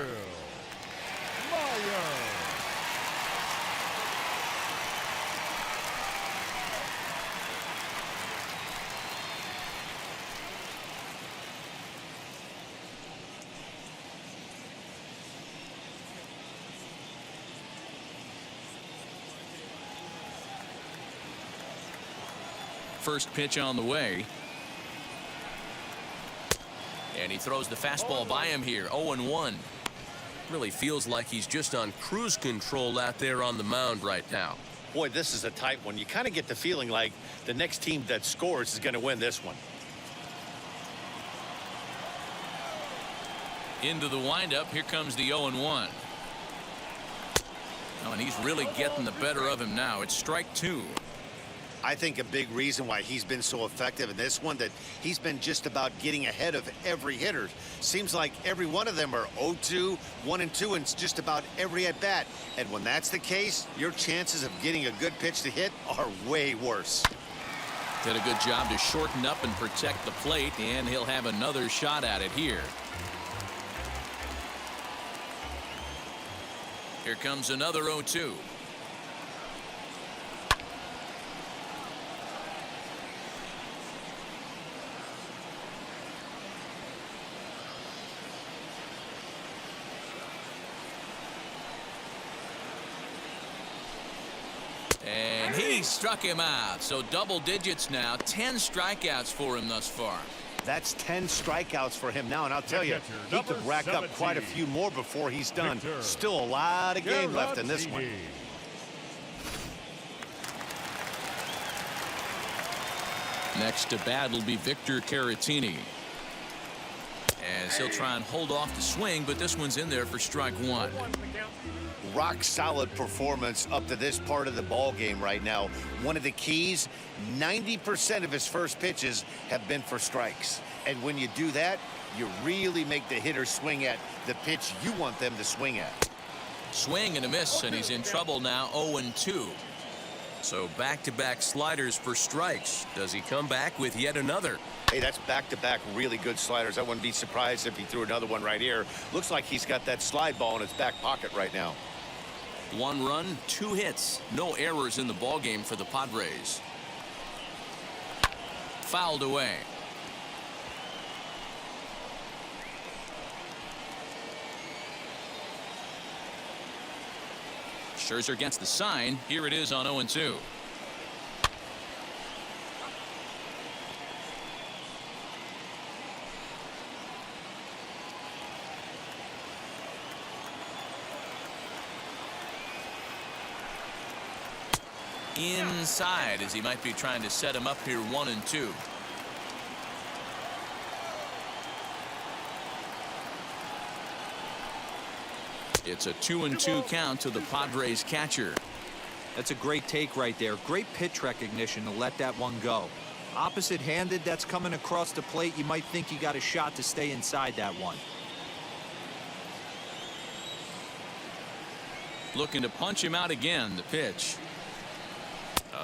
First pitch on the way. And he throws the fastball by him here. 0-1. Really feels like he's just on cruise control out there on the mound right now. Boy, this is a tight one. You kind of get the feeling like the next team that scores is going to win this one. Into the windup. Here comes the 0-1. Oh, and he's really getting the better of him now. It's strike 2. I think a big reason why he's been so effective in this one, that he's been just about getting ahead of every hitter. Seems like every one of them are 0-2, 1-2, and just about every at bat. And when that's the case, your chances of getting a good pitch to hit are way worse. Did a good job to shorten up and protect the plate, and he'll have another shot at it here. Here comes another 0-2. And he struck him out. So double digits now. 10 strikeouts for him thus far. That's 10 strikeouts for him now, and I'll tell you, he could rack up quite a few more before he's done. Still a lot of game left in this one. Next to bat will be Victor Caratini. As he'll try and hold off the swing, but this one's in there for strike one. Rock solid performance up to this part of the ball game right now. One of the keys, 90% of his first pitches have been for strikes. And when you do that, you really make the hitter swing at the pitch you want them to swing at. Swing and a miss, and he's in trouble now. 0-2. So back-to-back sliders for strikes. Does he come back with yet another? Hey, that's back-to-back really good sliders. I wouldn't be surprised if he threw another one right here. Looks like he's got that slide ball in his back pocket right now. 1 run, 2 hits. No errors in the ballgame for the Padres. Fouled away. Scherzer gets the sign. Here it is on 0-2. Inside, as he might be trying to set him up here. 1-2. It's a 2-2 count to the Padres catcher. That's a great take right there. Great pitch recognition to let that one go. Opposite-handed, that's coming across the plate. You might think you got a shot to stay inside that one. Looking to punch him out again. The pitch.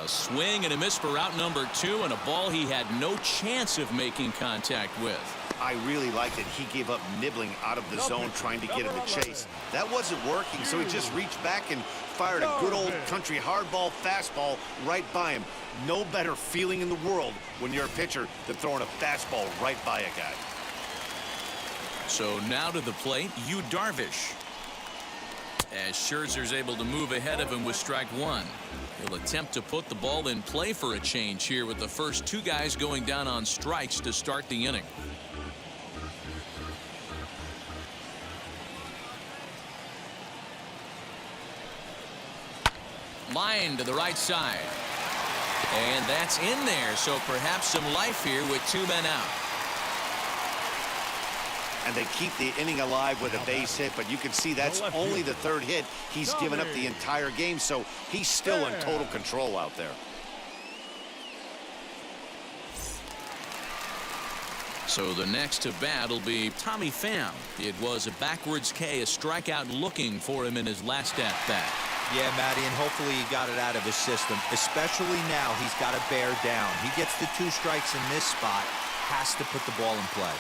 A swing and a miss for out number 2, and a ball he had no chance of making contact with. I really liked it. He gave up nibbling out of the zone trying to get him to chase. That wasn't working, so he just reached back and fired a good old country hardball fastball right by him. No better feeling in the world when you're a pitcher than throwing a fastball right by a guy. So now to the plate, Yu Darvish. As Scherzer's able to move ahead of him with strike 1. He'll attempt to put the ball in play for a change here with the first 2 guys going down on strikes to start the inning. Line to the right side. And that's in there, so perhaps some life here with 2 men out. And they keep the inning alive with a base hit, but you can see that's only the 3rd hit he's given up the entire game, so he's still in total control out there. So the next to bat will be Tommy Pham. It was a backwards K, a strikeout looking for him in his last at bat. Yeah, Matty, and hopefully he got it out of his system, especially now he's got to bear down. He gets the 2 strikes in this spot, has to put the ball in play.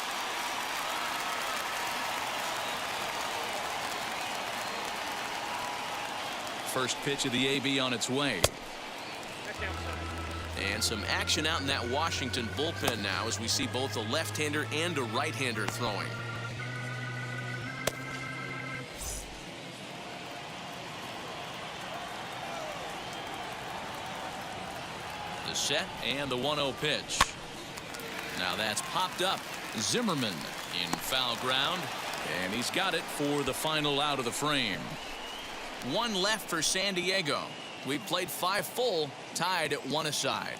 First pitch of the AB on its way. And some action out in that Washington bullpen now as we see both a left-hander and a right-hander throwing. The set and the 1-0 pitch. Now that's popped up. Zimmerman in foul ground, and he's got it for the final out of the frame. 1 left for San Diego. We played 5 full, tied at 1 aside.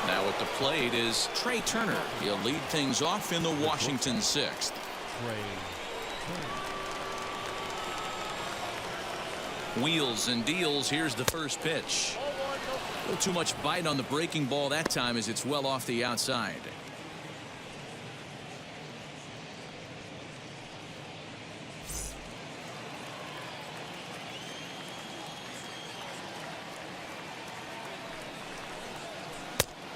Now at the plate is Trey Turner. He'll lead things off in the Washington 6th. Trey Turner. Wheels and deals. Here's the first pitch. A little too much bite on the breaking ball that time as it's well off the outside.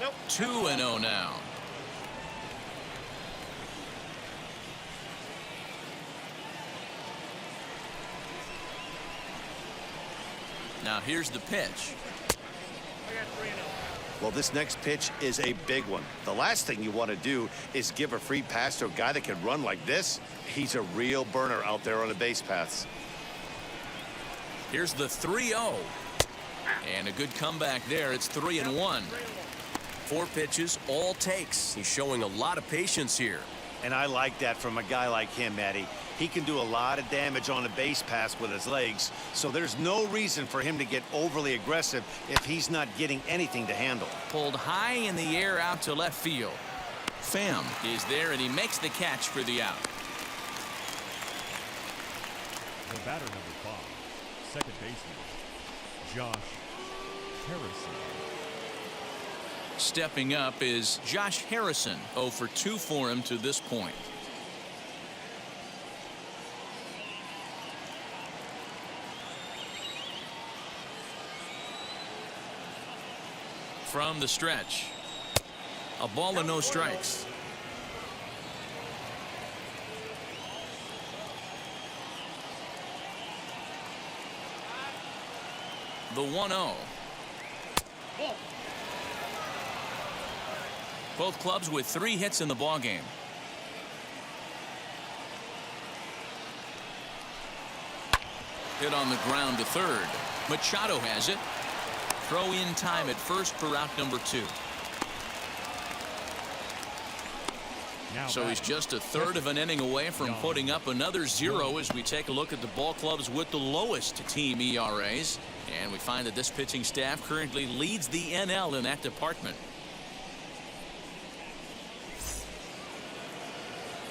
Nope. 2-0 now. Now here's the pitch. I got 3-0. Well, this next pitch is a big one. The last thing you want to do is give a free pass to a guy that can run like this. He's a real burner out there on the base paths. Here's the 3-0. And a good comeback there. It's 3-1. 4 pitches, all takes. He's showing a lot of patience here. And I like that from a guy like him, Matty. He can do a lot of damage on a base pass with his legs, so there's no reason for him to get overly aggressive if he's not getting anything to handle. Pulled high in the air out to left field. Pham is there, and he makes the catch for the out. The batter number 5, second baseman, Josh Harrison. Stepping up is Josh Harrison. 0 for 2 for him to this point. From the stretch. A ball and no strikes. The 1-0. Both clubs with 3 hits in the ballgame. Hit on the ground to third. Machado has it. Throw in time at first for out number 2. So he's just a third of an inning away from putting up another 0 as we take a look at the ball clubs with the lowest team ERAs. And we find that this pitching staff currently leads the NL in that department.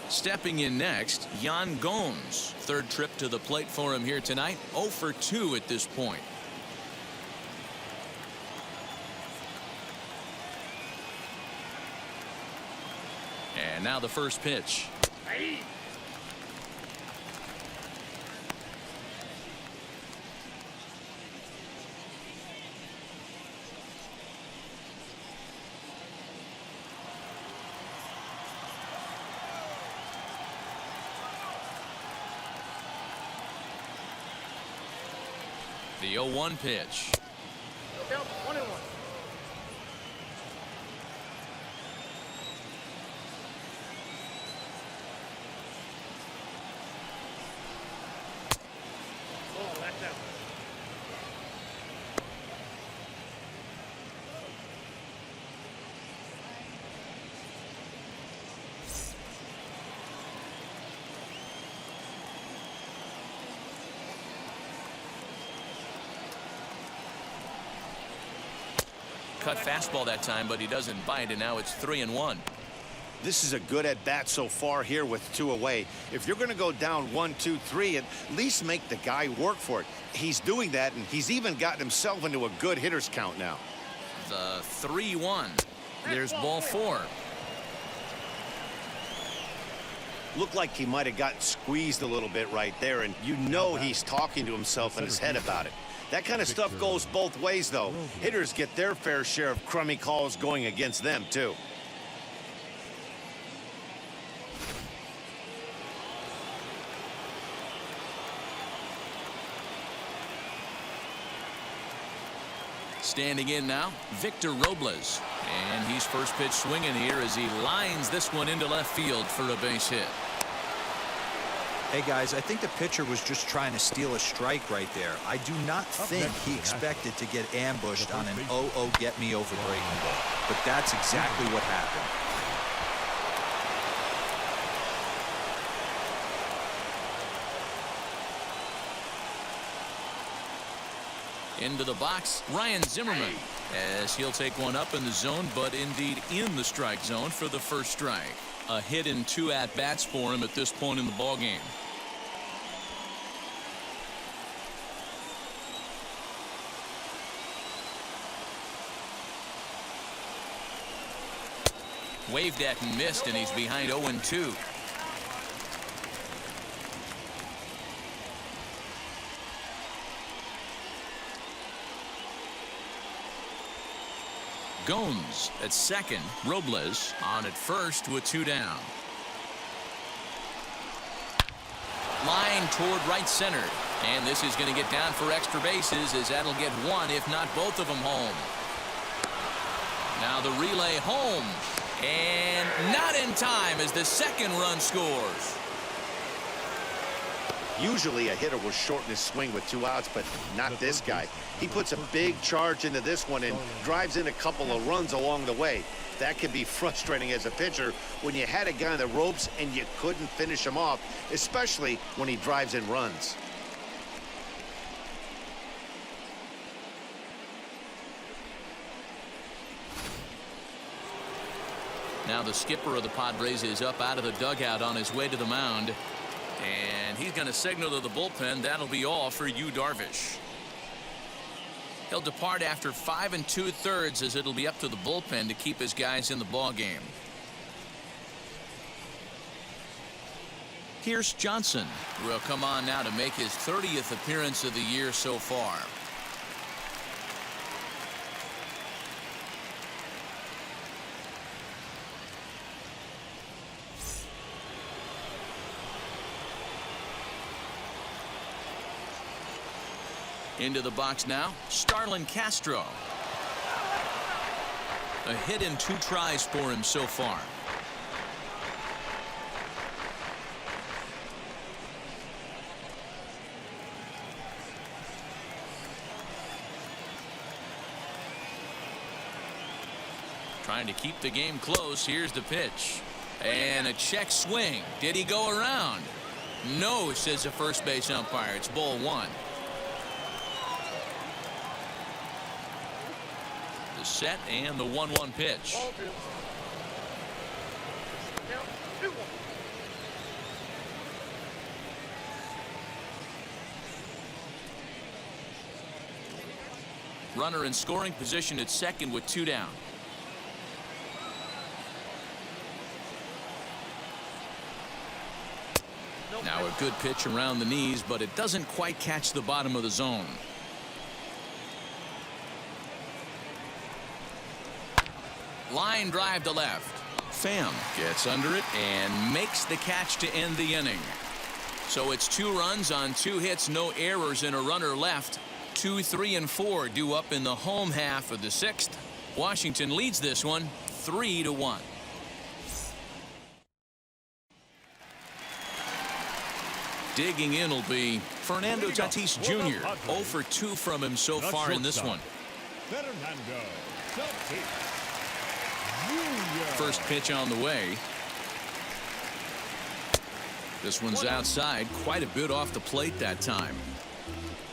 Stepping in next, Yan Gomes. Third trip to the plate for him here tonight. 0 for 2 at this point. And now the first pitch. Hey. The 0-1 pitch. Count 1-1. Oh, that's out. Cut fastball that time, but he doesn't bite, and now it's 3-1. This is a good at bat so far here with 2 away. If you're going to go down 1, 2, 3, at least make the guy work for it. He's doing that, and he's even gotten himself into a good hitter's count now. The 3-1. There's ball 4. Looked like he might have gotten squeezed a little bit right there, and you know he's talking to himself in his head about it. That kind of stuff goes both ways, though. Hitters get their fair share of crummy calls going against them, too. Standing in now, Victor Robles. And he's first pitch swinging here as he lines this one into left field for a base hit. Hey guys, I think the pitcher was just trying to steal a strike right there. I do not think he expected to get ambushed on an 0-0 get me over breaking ball. But that's exactly what happened. Into the box, Ryan Zimmerman, as he'll take one up in the zone, but indeed in the strike zone for the first strike. A hit in 2 at-bats for him at this point in the ballgame. Waved at and missed, and he's behind 0-2. Gomes at second. Robles on at first with 2 down. Line toward right center. And this is going to get down for extra bases, as that'll get one, if not both of them, home. Now the relay home. And not in time as the second run scores. Usually a hitter will shorten his swing with 2 outs, but not this guy. He puts a big charge into this one and drives in a couple of runs along the way. That can be frustrating as a pitcher when you had a guy on the ropes and you couldn't finish him off, especially when he drives in runs. Now the skipper of the Padres is up out of the dugout on his way to the mound. And he's going to signal to the bullpen. That'll be all for Yu Darvish. He'll depart after 5 2/3, as it'll be up to the bullpen to keep his guys in the ball game. Here's Johnson. Will come on now to make his 30th appearance of the year so far. Into the box now, Starlin Castro. A hit in 2 tries for him so far. Trying to keep the game close. Here's the pitch. And a check swing. Did he go around? No, says the first base umpire. It's ball 1. The set and the 1-1 pitch. Ball 2. Count 2-1. Runner in scoring position at second with 2 down. Now a good pitch around the knees, but it doesn't quite catch the bottom of the zone. Line drive to left. Pham gets under it and makes the catch to end the inning. So it's 2 runs on 2 hits, no errors, and a runner left. 2, 3, and 4 due up in the home half of the 6th. Washington leads this one 3-1. Digging in will be Fernando Tatis Jr. 0 for 2 from him so far in this one. Fernando Tatis. First pitch on the way. This one's outside, quite a bit off the plate that time.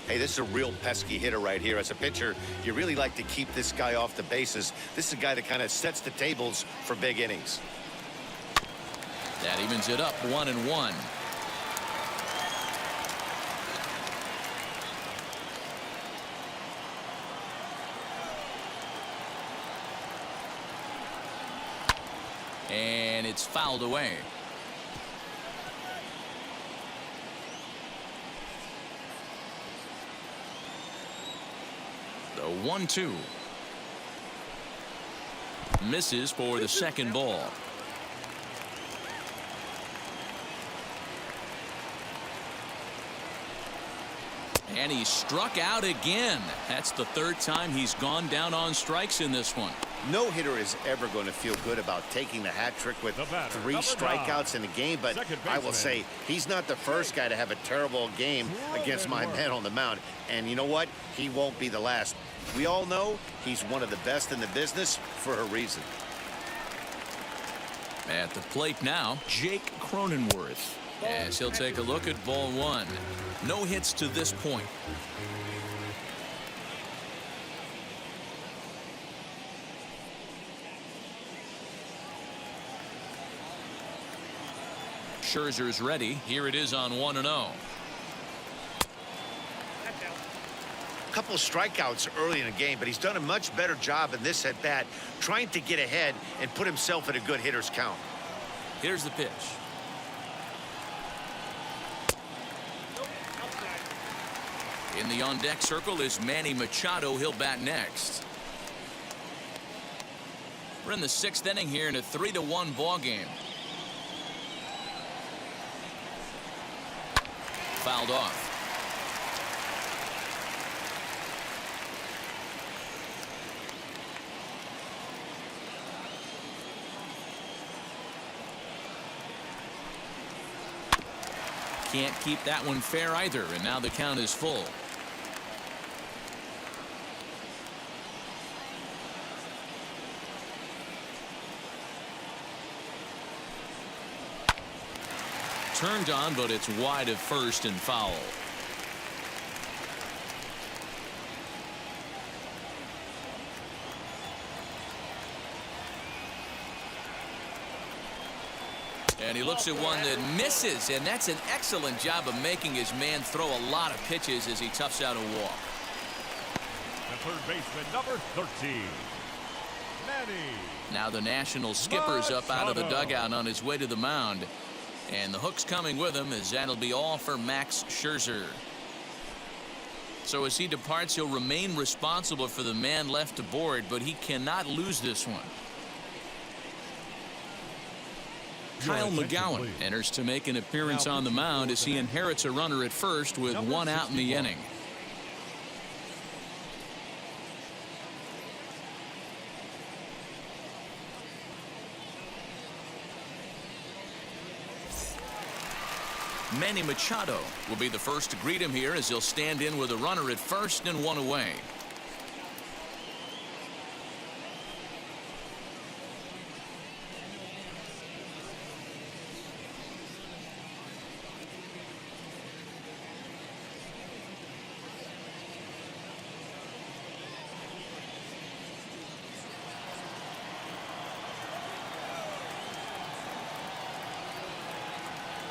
Hey, this is a real pesky hitter right here. As a pitcher, you really like to keep this guy off the bases. This is a guy that kind of sets the tables for big innings. That evens it up 1-1. And it's fouled away. The 1-2. Misses for the second ball. And he struck out again. That's the 3rd time he's gone down on strikes in this one. No hitter is ever going to feel good about taking the hat trick with 3 strikeouts in a game, but I will say he's not the first guy to have a terrible game against my man on the mound. And you know what? He won't be the last. We all know he's one of the best in the business for a reason. At the plate now, Jake Cronenworth. As he'll take a look at ball 1. No hits to this point. Scherzer's ready. Here it is on 1-0. A couple of strikeouts early in the game, but he's done a much better job in this at bat, trying to get ahead and put himself in a good hitter's count. Here's the pitch. In the on-deck circle is Manny Machado. He'll bat next. We're in the 6th inning here in a 3-1 ball game. Fouled off. Can't keep that one fair either, and now the count is full. Turned on, but it's wide of first and foul. And he looks at one that misses, and that's an excellent job of making his man throw a lot of pitches as he toughs out a walk. The third baseman, number 13, Manny. Now the National skipper's up out of the dugout on his way to the mound. And the hook's coming with him, as that'll be all for Max Scherzer. So as he departs, he'll remain responsible for the man left to board, but he cannot lose this one. Kyle McGowan enters to make an appearance on the mound as he inherits a runner at first with one out in the inning. Manny Machado will be the first to greet him here as he'll stand in with a runner at first and one away.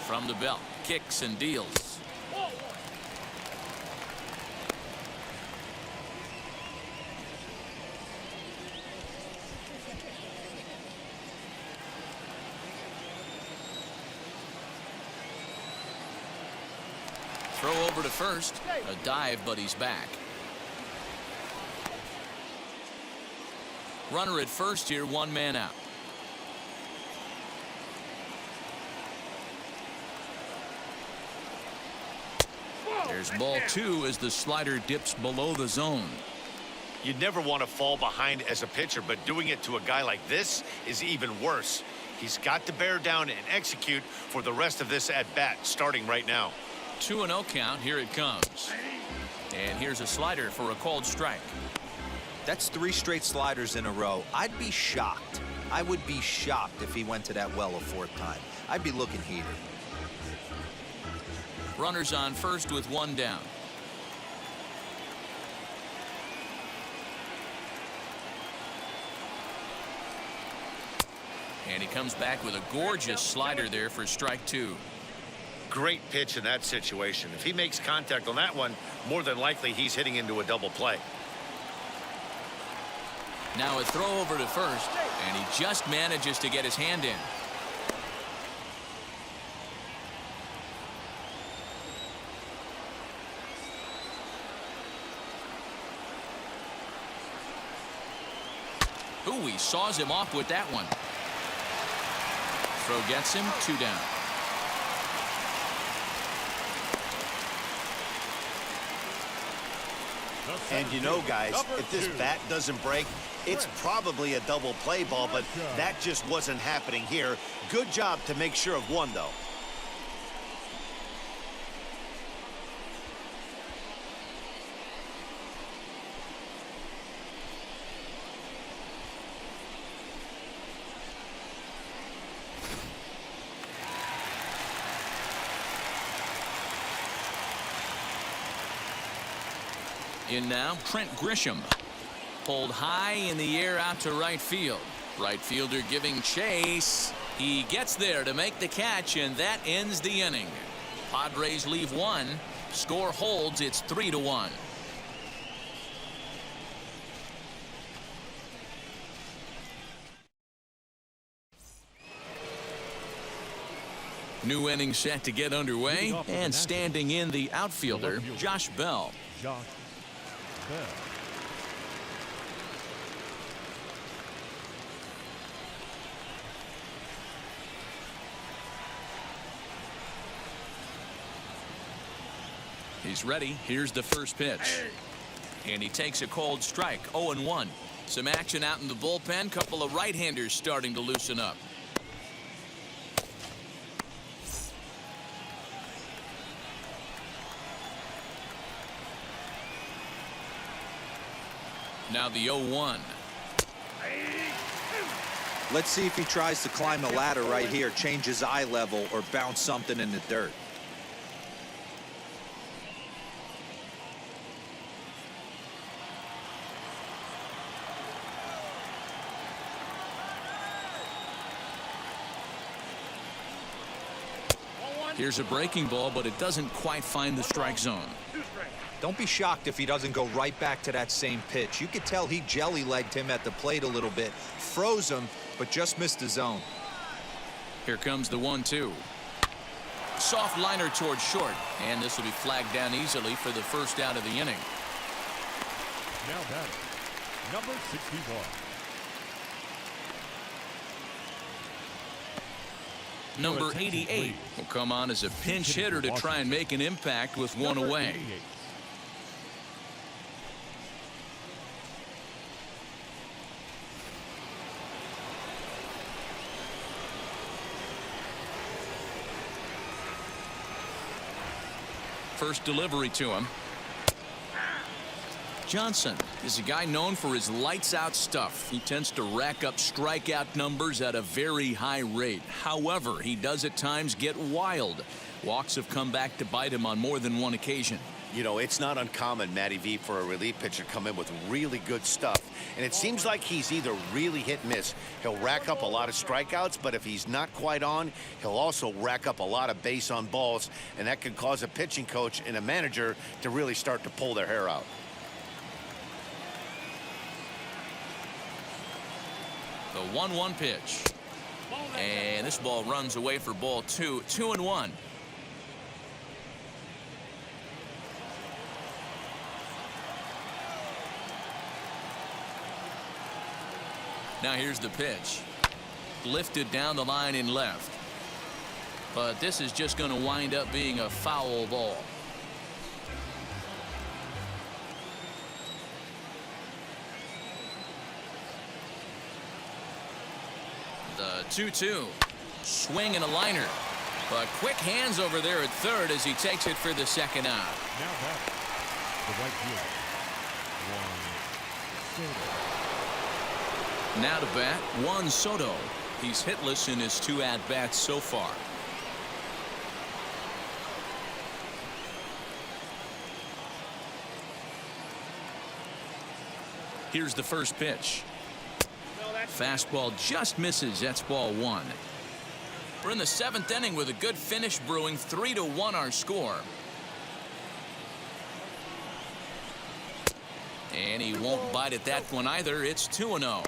From the belt, kicks and deals. Throw over to first. A dive, but he's back. Runner at first here, one man out. There's ball two as the slider dips below the zone. You'd never want to fall behind as a pitcher, but doing it to a guy like this is even worse. He's got to bear down and execute for the rest of this at bat, starting right now. 2-0 count. Here it comes. And here's a slider for a called strike. That's 3 straight sliders in a row. I'd be shocked. I would be shocked if he went to that well a 4th time. I'd be looking heated. Runners on first with one down. And he comes back with a gorgeous slider there for strike 2. Great pitch in that situation. If he makes contact on that one, more than likely he's hitting into a double play. Now a throw over to first, and he just manages to get his hand in. Ooh, he saws him off with that one. Throw gets him, 2 down. And you know, guys, if this bat doesn't break, it's probably a double play ball, but that just wasn't happening here. Good job to make sure of one, though. In now, Trent Grisham. Pulled high in the air out to right field. Right fielder giving chase. He gets there to make the catch, and that ends the inning. Padres leave one. Score holds. It's 3-1. New inning set to get underway, and standing in the outfielder, Josh Bell. Josh Bell. He's ready. Here's the first pitch. And he takes a cold strike. 0-1. Some action out in the bullpen. Couple of right-handers starting to loosen up. Now the 0-1. Let's see if he tries to climb the ladder right here, change his eye level, or bounce something in the dirt. Here's a breaking ball, but it doesn't quite find the strike zone. Don't be shocked if he doesn't go right back to that same pitch. You could tell he jelly-legged him at the plate a little bit, froze him, but just missed the zone. Here comes the 1-2. Soft liner towards short, and this will be flagged down easily for the first out of the inning. Now batting, number 61. Number 88 will come on as a pinch hitter to try and make an impact with one away. First delivery to him. Johnson is a guy known for his lights-out stuff. He tends to rack up strikeout numbers at a very high rate. However, he does at times get wild. Walks have come back to bite him on more than one occasion. You know, it's not uncommon, Matty V, for a relief pitcher to come in with really good stuff. And it seems like he's either really hit and miss. He'll rack up a lot of strikeouts, but if he's not quite on, he'll also rack up a lot of base on balls. And that could cause a pitching coach and a manager to really start to pull their hair out. The 1-1 pitch. And this ball runs away for ball 2. 2-1. Now here's the pitch. Lifted down the line in left. But this is just going to wind up being a foul ball. The 2-2. Swing and a liner. But quick hands over there at third as he takes it for the second out. Now batting, the right fielder, Juan Soto. Now to bat, Juan Soto. He's hitless in his 2 at-bats so far. Here's the first pitch. Fastball just misses. That's ball 1. We're in the 7th inning with a good finish brewing. 3-1 our score. And he won't bite at that one either. It's 2-0.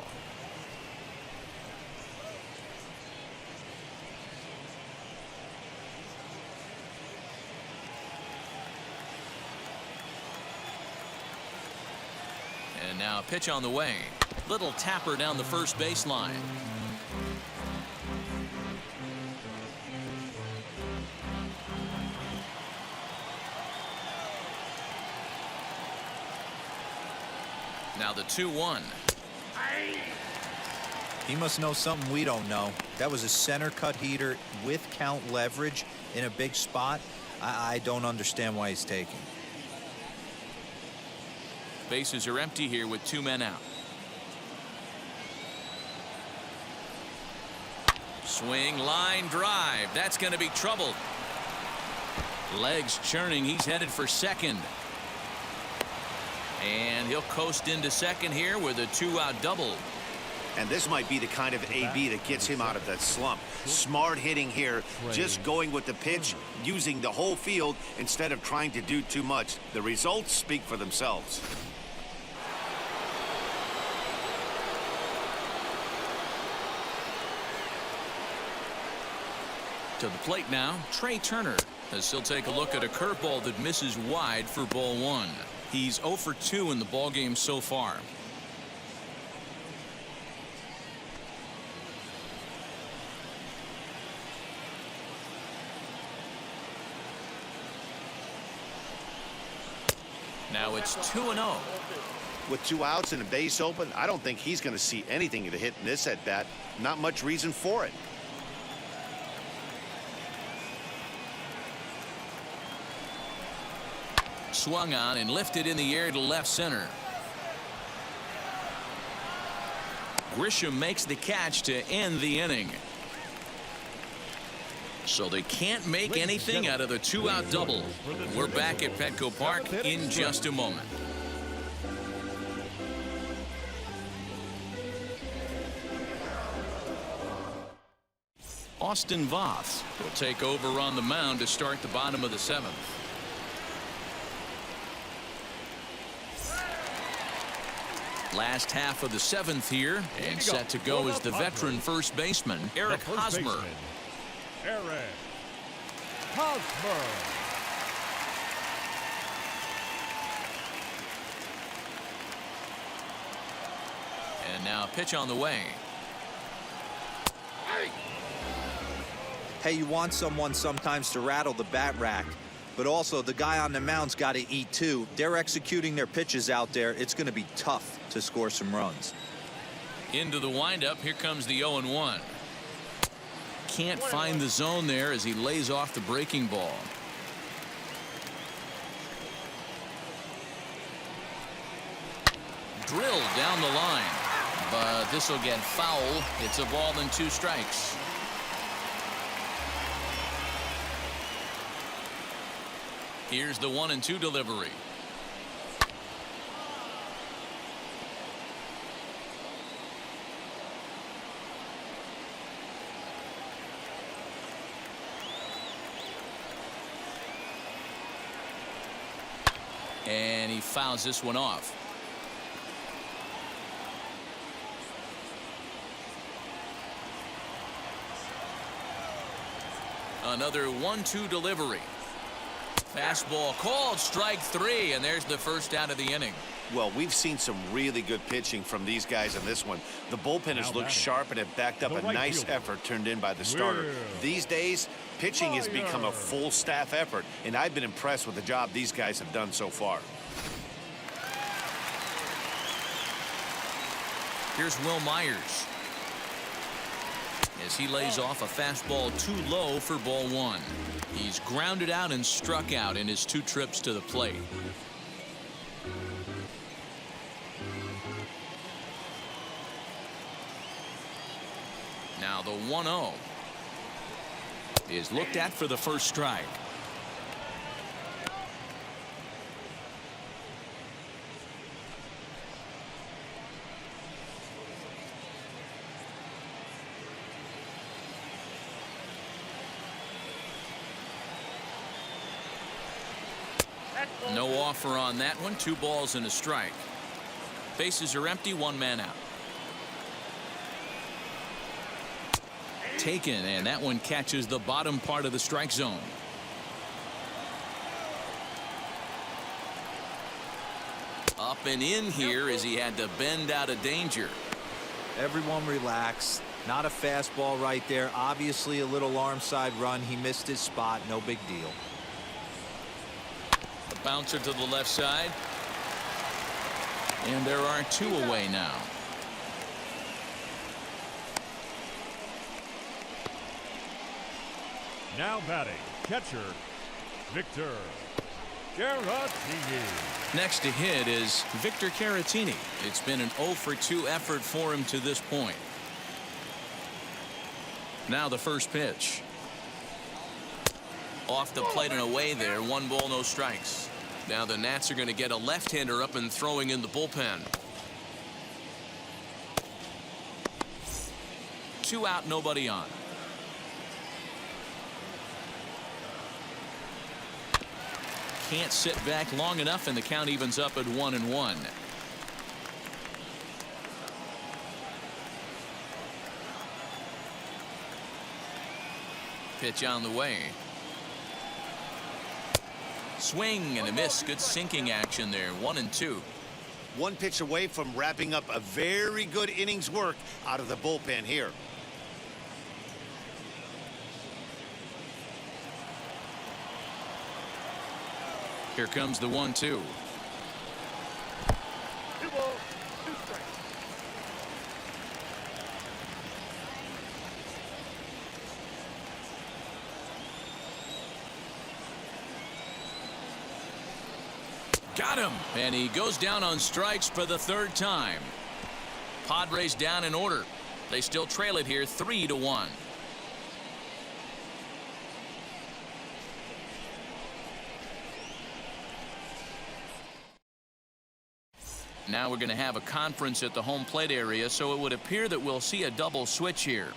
And now a pitch on the way. Little tapper down the first baseline. Now the 2-1. He must know something we don't know. That was a center cut heater with count leverage in a big spot. I don't understand why he's taking. Bases are empty here with 2 men out. Swing, line drive. That's going to be trouble. Legs churning. He's headed for second. And he'll coast into second here with a 2-out double. And this might be the kind of AB that gets him out of that slump. Smart hitting here, just going with the pitch, using the whole field instead of trying to do too much. The results speak for themselves. To the plate now, Trey Turner, as he'll take a look at a curveball that misses wide for ball one. He's 0 for 2 in the ballgame so far. Now it's 2-0. With 2 outs and a base open, I don't think he's going to see anything to hit in this at bat. Not much reason for it. Swung on and lifted in the air to left center. Grisham makes the catch to end the inning. So they can't make anything out of the 2-out double. We're back at Petco Park in just a moment. Austin Voth will take over on the mound to start the bottom of the 7th. Last half of the 7th here, and set to go is the veteran first baseman, Eric Hosmer. Eric Hosmer. And now a pitch on the way. Hey, you want someone sometimes to rattle the bat rack, but also the guy on the mound's got to eat too. They're executing their pitches out there. It's going to be tough to score some runs. Into the windup. Here comes the 0-1. Can't find the zone there as he lays off the breaking ball. Drilled down the line, but this will get foul. It's a ball and 2 strikes. Here's the 1-2 delivery. And he fouls this one off. Another 1-2 delivery. Fastball called, strike 3, and there's the first out of the inning. Well, we've seen some really good pitching from these guys in this one. The bullpen has looked sharp and have backed up a nice effort turned in by the starter. These days, pitching has become a full staff effort, and I've been impressed with the job these guys have done so far. Here's Will Myers as he lays off a fastball too low for ball 1. He's grounded out and struck out in his 2 trips to the plate. Now the 1-0 is looked at for the first strike. No offer on that one. 2 balls and a strike. Bases are empty. 1 man out. Taken, and that one catches the bottom part of the strike zone. Up and in here as he had to bend out of danger. Everyone relax. Not a fastball right there. Obviously a little arm side run. He missed his spot. No big deal. The bouncer to the left side. And there are 2 away now. Now batting, catcher, Victor Caratini. Next to hit is Victor Caratini. It's been an 0 for 2 effort for him to this point. Now the first pitch. Off the plate and away there. 1 ball, no strikes. Now the Nats are going to get a left-hander up and throwing in the bullpen. 2 out, nobody on. Can't sit back long enough, and the count evens up at 1-1. Pitch on the way. Swing and a miss. Good sinking action there. 1-2. One pitch away from wrapping up a very good innings work out of the bullpen here. Here comes the 1-2. 2 balls, 2 strikes. Got him. And he goes down on strikes for the 3rd time. Padres down in order. They still trail it here 3-1. Now we're going to have a conference at the home plate area, so it would appear that we'll see a double switch here.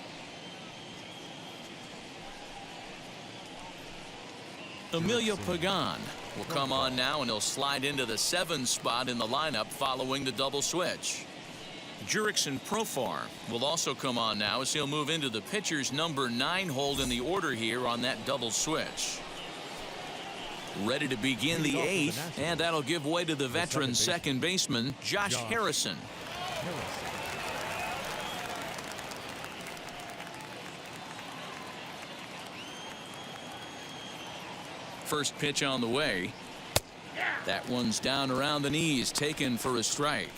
Emilio Pagan will come on now, and he'll slide into the 7 spot in the lineup following the double switch. Jurickson Profar will also come on now as he'll move into the pitcher's number 9 hold in the order here on that double switch. Ready to begin the 8th, and that'll give way to the veteran second baseman, Josh Harrison. First pitch on the way. That one's down around the knees, taken for a strike.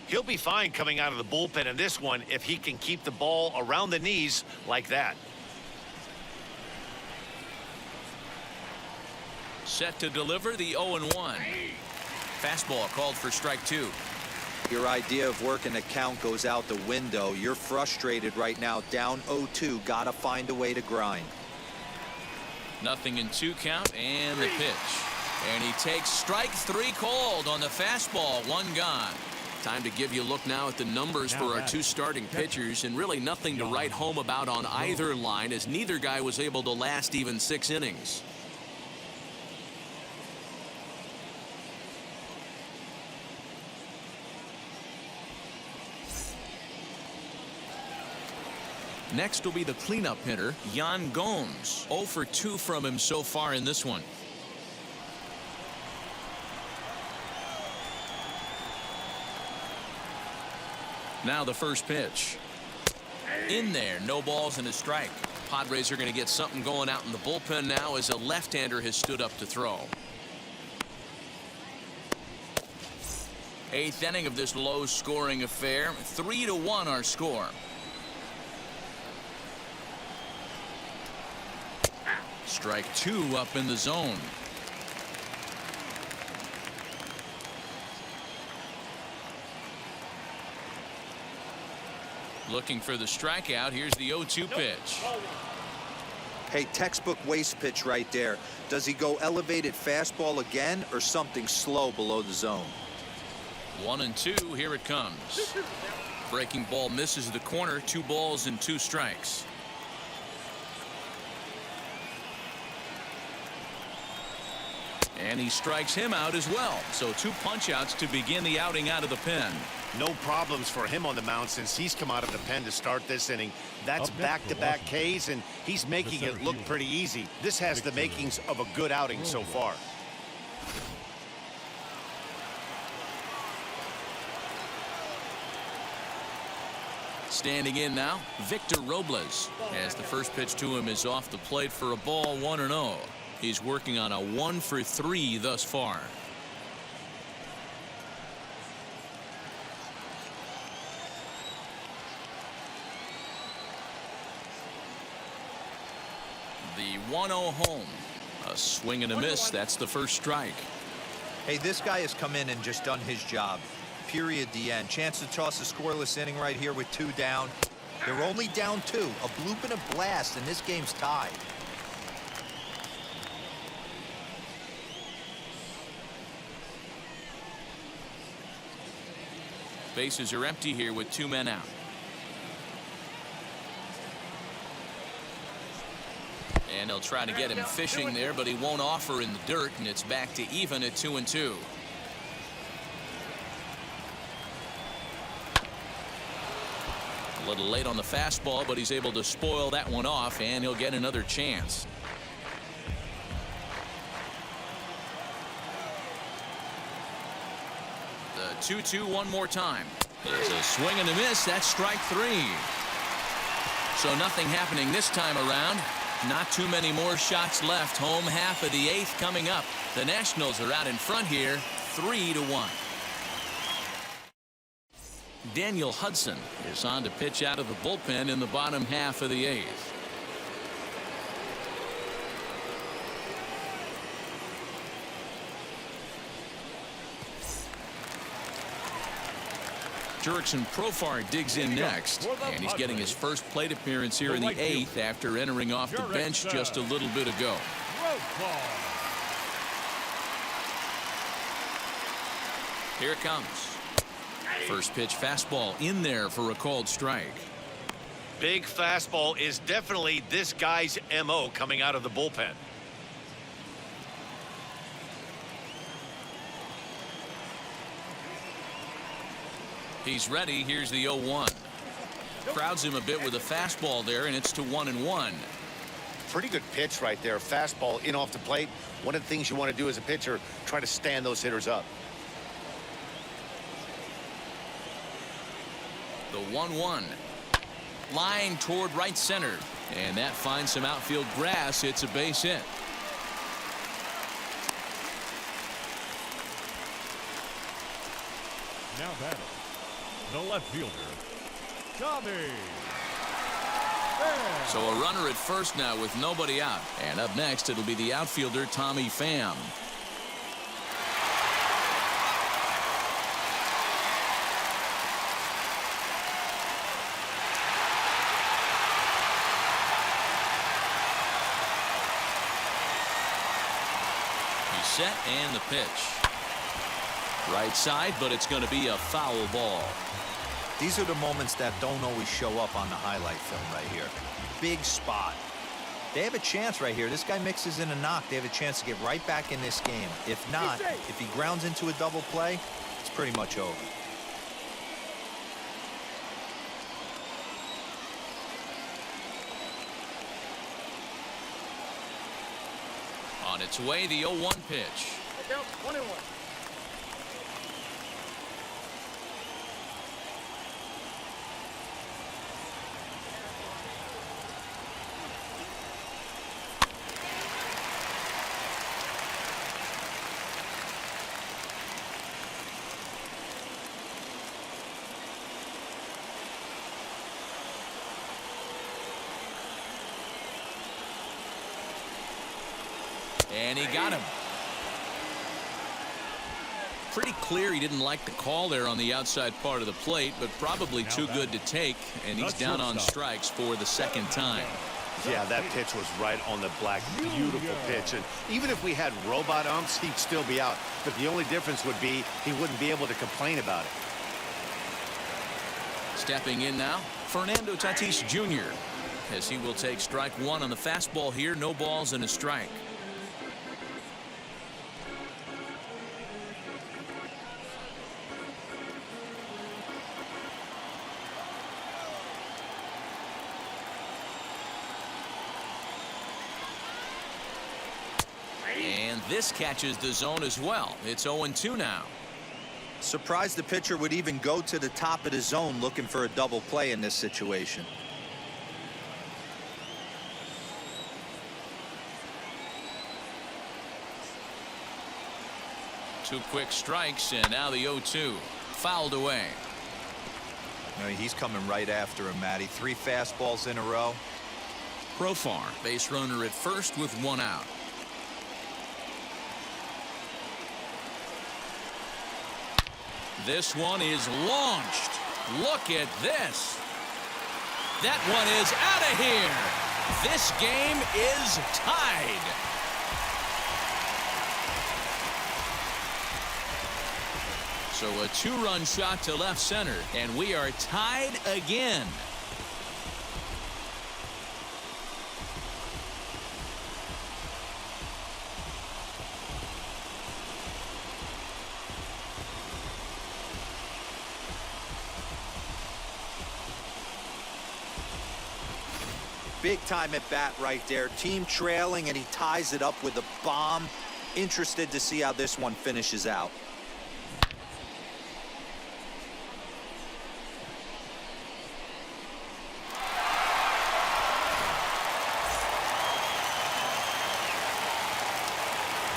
He'll be fine coming out of the bullpen in this one if he can keep the ball around the knees like that. Set to deliver the 0-1. Fastball called for strike 2. Your idea of working a count goes out the window. You're frustrated right now, down 0-2. Gotta find a way to grind. Nothing in 2 count, and the pitch. And he takes strike 3 called on the fastball. 1 gone. Time to give you a look now at the numbers for our 2 starting pitchers, and really nothing to write home about on either line, as neither guy was able to last even 6 innings. Next will be the cleanup hitter, Yan Gomes. 0 for 2 from him so far in this one. Now the first pitch. In there, no balls and a strike. Padres are going to get something going out in the bullpen now as a left-hander has stood up to throw. 8th inning of this low-scoring affair. 3-1 our score. Strike 2 up in the zone. Looking for the strikeout. Here's the 0-2 pitch. Hey, textbook waste pitch right there. Does he go elevated fastball again or something slow below the zone? 1-2. Here it comes. Breaking ball misses the corner. 2 balls and 2 strikes. And he strikes him out as well. So 2 punch-outs to begin the outing out of the pen. No problems for him on the mound since he's come out of the pen to start this inning. That's back-to-back Ks, and he's making it look pretty easy. This has the makings of a good outing so far. Standing in now, Victor Robles, as the first pitch to him is off the plate for a ball. 1-0. He's working on a 1 for 3 thus far. The 1-0 home. A swing and a miss. That's the first strike. Hey, this guy has come in and just done his job. Period. The end. Chance to toss a scoreless inning right here with 2 down. They're only down 2. A bloop and a blast, and this game's tied. Bases are empty here with 2 men out. And they'll try to get him fishing there, but he won't offer in the dirt, and it's back to even at 2-2. A little late on the fastball, but he's able to spoil that one off, and he'll get another chance. The 2-2 one more time. There's a swing and a miss. That's strike 3. So nothing happening this time around. Not too many more shots left. Home half of the 8th coming up. The Nationals are out in front here, 3-1. Daniel Hudson is on to pitch out of the bullpen in the bottom half of the 8th. Jurickson Profar digs in next, and he's getting his first plate appearance here in the 8th after entering off the bench just a little bit ago. Here it comes. First pitch fastball in there for a called strike. Big fastball is definitely this guy's MO coming out of the bullpen. He's ready. Here's the 0-1. Crowds him a bit with a fastball there, and it's to 1-1. Pretty good pitch right there. Fastball in off the plate. One of the things you want to do as a pitcher, try to stand those hitters up. The 1-1. Line toward right center, and that finds some outfield grass. It's a base hit. Now batting, the left fielder, Tommy. So a runner at first now with nobody out. And up next, it'll be the outfielder, Tommy Pham. He's set, and the pitch. Right side, but it's going to be a foul ball. These are the moments that don't always show up on the highlight film right here. Big spot. They have a chance right here. This guy mixes in a knock. They have a chance to get right back in this game. If not, if he grounds into a double play, it's pretty much over. On its way, the 0-1 pitch. 1-1. And he got him. Pretty clear he didn't like the call there on the outside part of the plate, but probably too good to take, and he's down on strikes for the second time. Yeah, that pitch was right on the black. Beautiful pitch. And even if we had robot umps, he'd still be out. But the only difference would be he wouldn't be able to complain about it. Stepping in now, Fernando Tatis Jr., as he will take strike 1 on the fastball here. No balls and a strike. And this catches the zone as well. It's 0-2 now. Surprised the pitcher would even go to the top of the zone looking for a double play in this situation. Two quick strikes, and now the 0-2. Fouled away. He's coming right after him, Matty. 3 fastballs in a row. Profar, base runner at first with 1 out. This one is launched. Look at this. That one is out of here. This game is tied. So a 2-run shot to left center, and we are tied again. Big time at bat right there. Team trailing, and he ties it up with a bomb. Interested to see how this one finishes out.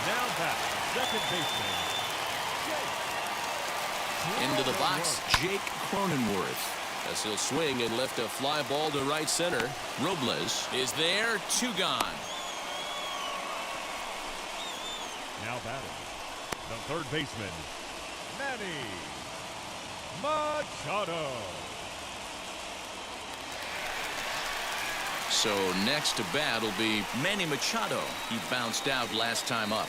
Now back, second baseman. Into the box, Jake Cronenworth. As he'll swing and lift a fly ball to right center. Robles is there, 2 gone. Now batting, the third baseman, Manny Machado. So next to bat will be Manny Machado. He bounced out last time up.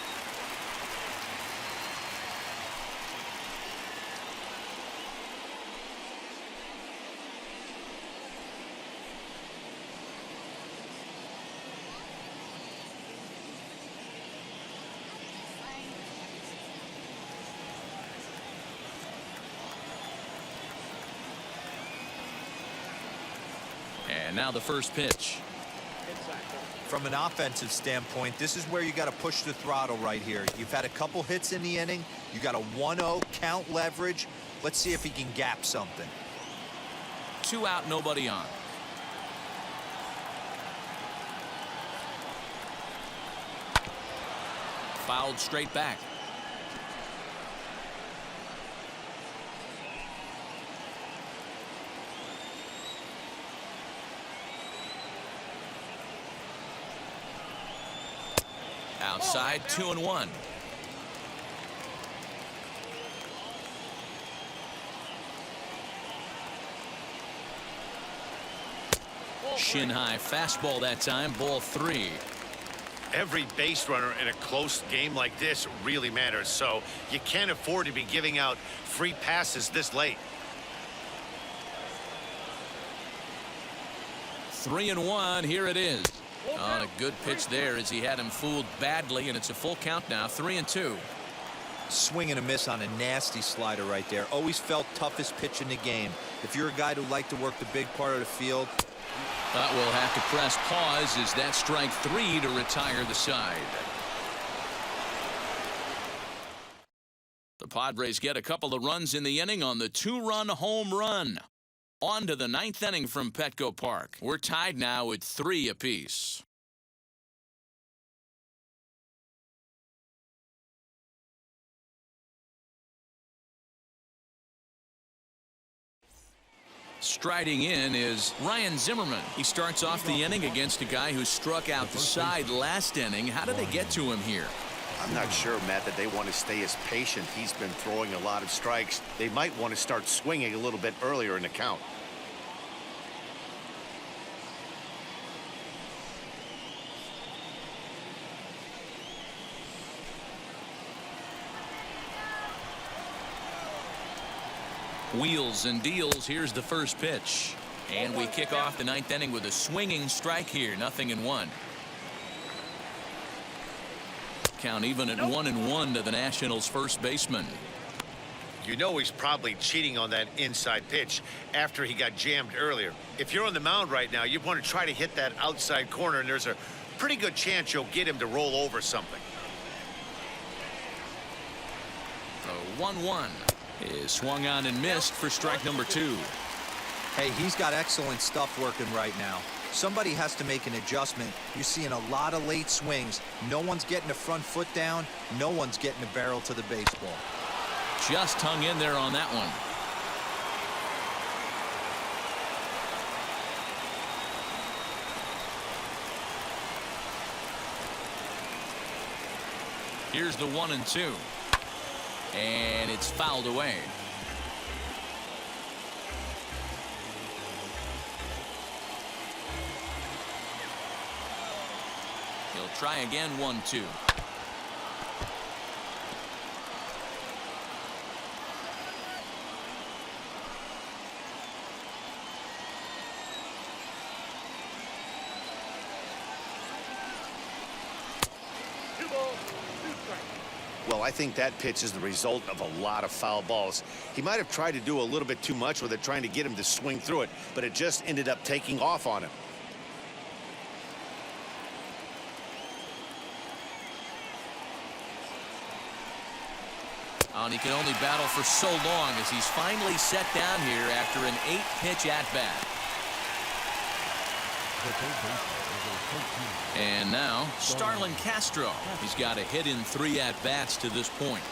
And now the first pitch. From an offensive standpoint, this is where you got to push the throttle right here. You've had a couple hits in the inning. You got a 1-0 count leverage. Let's see if he can gap something. 2 out, nobody on. Fouled straight back. Outside, 2-1. Shin high fastball that time, ball 3. Every base runner in a close game like this really matters, so you can't afford to be giving out free passes this late. 3-1, here it is. On a good pitch there as he had him fooled badly, and it's a full count now, 3-2. Swing and a miss on a nasty slider right there. Always felt toughest pitch in the game. If you're a guy who liked to work the big part of the field. But we'll have to press pause as that strike 3 to retire the side. The Padres get a couple of runs in the inning on the 2-run home run. On to the 9th inning from Petco Park. We're tied now at 3 apiece. Striding in is Ryan Zimmerman. He starts off the inning against a guy who struck out the side last inning. How did they get to him here? I'm not sure, Matt, that they want to stay as patient. He's been throwing a lot of strikes. They might want to start swinging a little bit earlier in the count. Wheels and deals. Here's the first pitch. And we kick off the 9th inning with a swinging strike here. 0-1. Count even at 1-1 to the Nationals' first baseman. You know he's probably cheating on that inside pitch after he got jammed earlier. If you're on the mound right now, you want to try to hit that outside corner, and there's a pretty good chance you'll get him to roll over something. The 1-1 is swung on and missed for strike number 2. Hey, he's got excellent stuff working right now. Somebody has to make an adjustment. You're seeing a lot of late swings. No one's getting the front foot down. No one's getting the barrel to the baseball. Just hung in there on that one. Here's the 1-2. And it's fouled away. He'll try again. 1-2. Well, I think that pitch is the result of a lot of foul balls. He might have tried to do a little bit too much with it, trying to get him to swing through it, but it just ended up taking off on him. And he can only battle for so long as he's finally set down here after an 8-pitch at-bat. And now, Starlin Castro. He's got a hit in 3 at-bats to this point.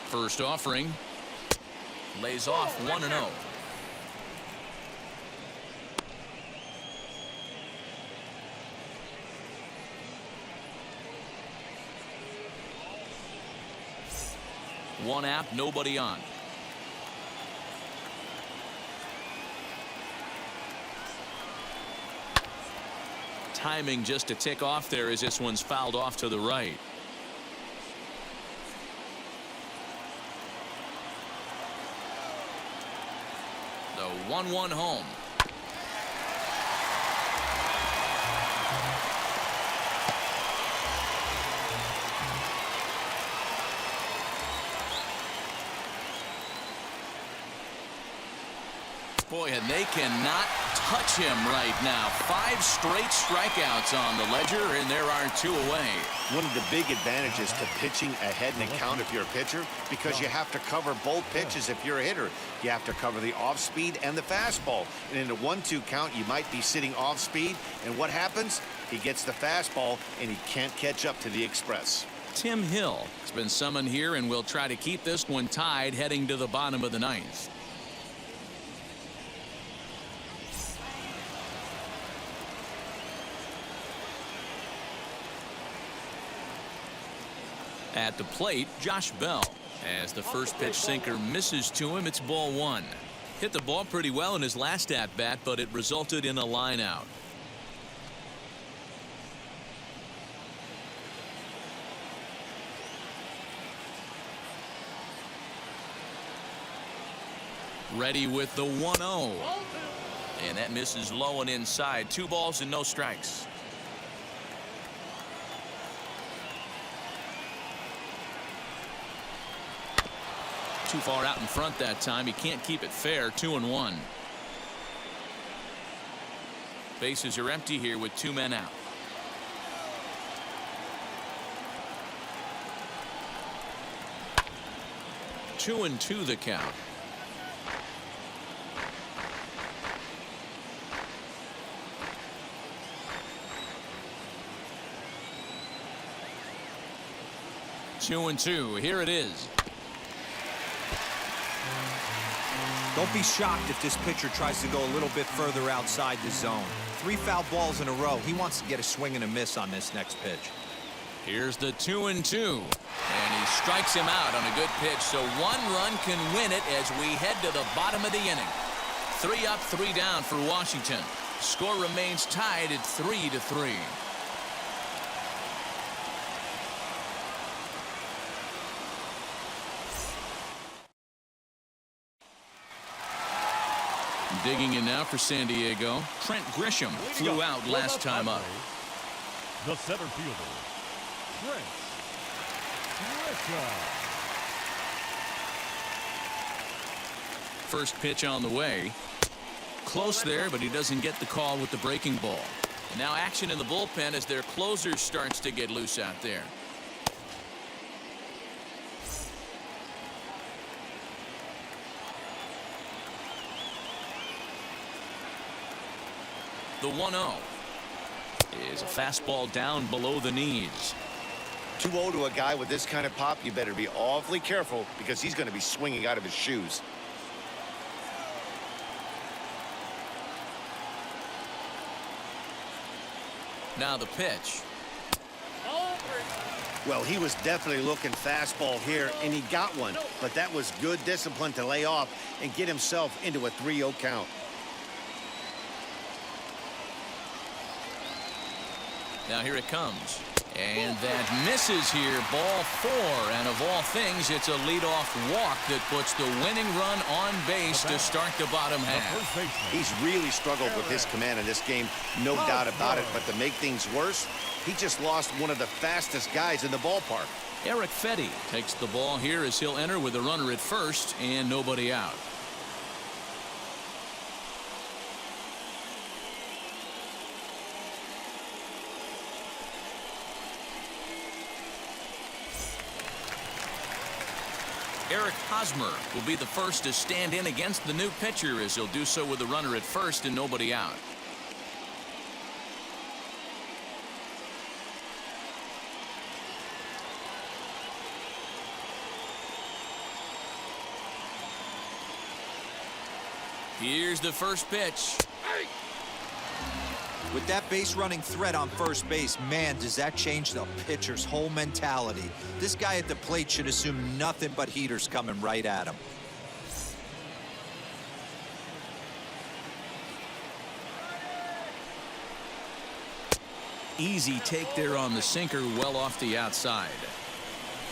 First offering. Lays off 1-0. One out, nobody on. Timing just to tick off there as this one's fouled off to the right. The 1-1 home. Boy, and they cannot touch him right now. 5 straight strikeouts on the ledger, and there are 2 away. One of the big advantages to pitching ahead in the count if you're a pitcher, because you have to cover both pitches if you're a hitter. You have to cover the off speed and the fastball. And in a 1-2 count, you might be sitting off speed. And what happens? He gets the fastball, and he can't catch up to the express. Tim Hill has been summoned here and will try to keep this one tied heading to the bottom of the 9th. At the plate, Josh Bell. As the first pitch sinker misses to him, it's ball 1. Hit the ball pretty well in his last at-bat, but it resulted in a line out. Ready with the 1-0. And that misses low and inside. 2 balls and no strikes. Too far out in front that time. He can't keep it fair. 2-1. Bases are empty here with 2 men out. Two and 2 the count. Two and 2. Here it is. Don't be shocked if this pitcher tries to go a little bit further outside the zone. 3 foul balls in a row. He wants to get a swing and a miss on this next pitch. Here's the 2 and 2. And he strikes him out on a good pitch. So 1 run can win it as we head to the bottom of the inning. 3 up, 3 down for Washington. Score remains tied at 3-3. Digging in now for San Diego. Trent Grisham flew out last time up. The center fielder, Trent Grisham. First pitch on the way. Close there, but he doesn't get the call with the breaking ball. And now action in the bullpen as their closer starts to get loose out there. The 1-0 is a fastball down below the knees. 2-0 to a guy with this kind of pop, you better be awfully careful because he's going to be swinging out of his shoes. Now the pitch. Well, he was definitely looking fastball here, and he got one. But that was good discipline to lay off and get himself into a 3-0 count. Now here it comes. And that misses here. Ball 4. And of all things, it's a leadoff walk that puts the winning run on base to start the bottom half. He's really struggled with his command in this game, no doubt about it. But to make things worse, he just lost one of the fastest guys in the ballpark. Eric Fetty takes the ball here as he'll enter with a runner at first and nobody out. Eric Hosmer will be the first to stand in against the new pitcher, as he'll do so with a runner at first and nobody out. Here's the first pitch. With that base running threat on first base, man, does that change the pitcher's whole mentality. This guy at the plate should assume nothing but heaters coming right at him. Easy take there on the sinker, well off the outside.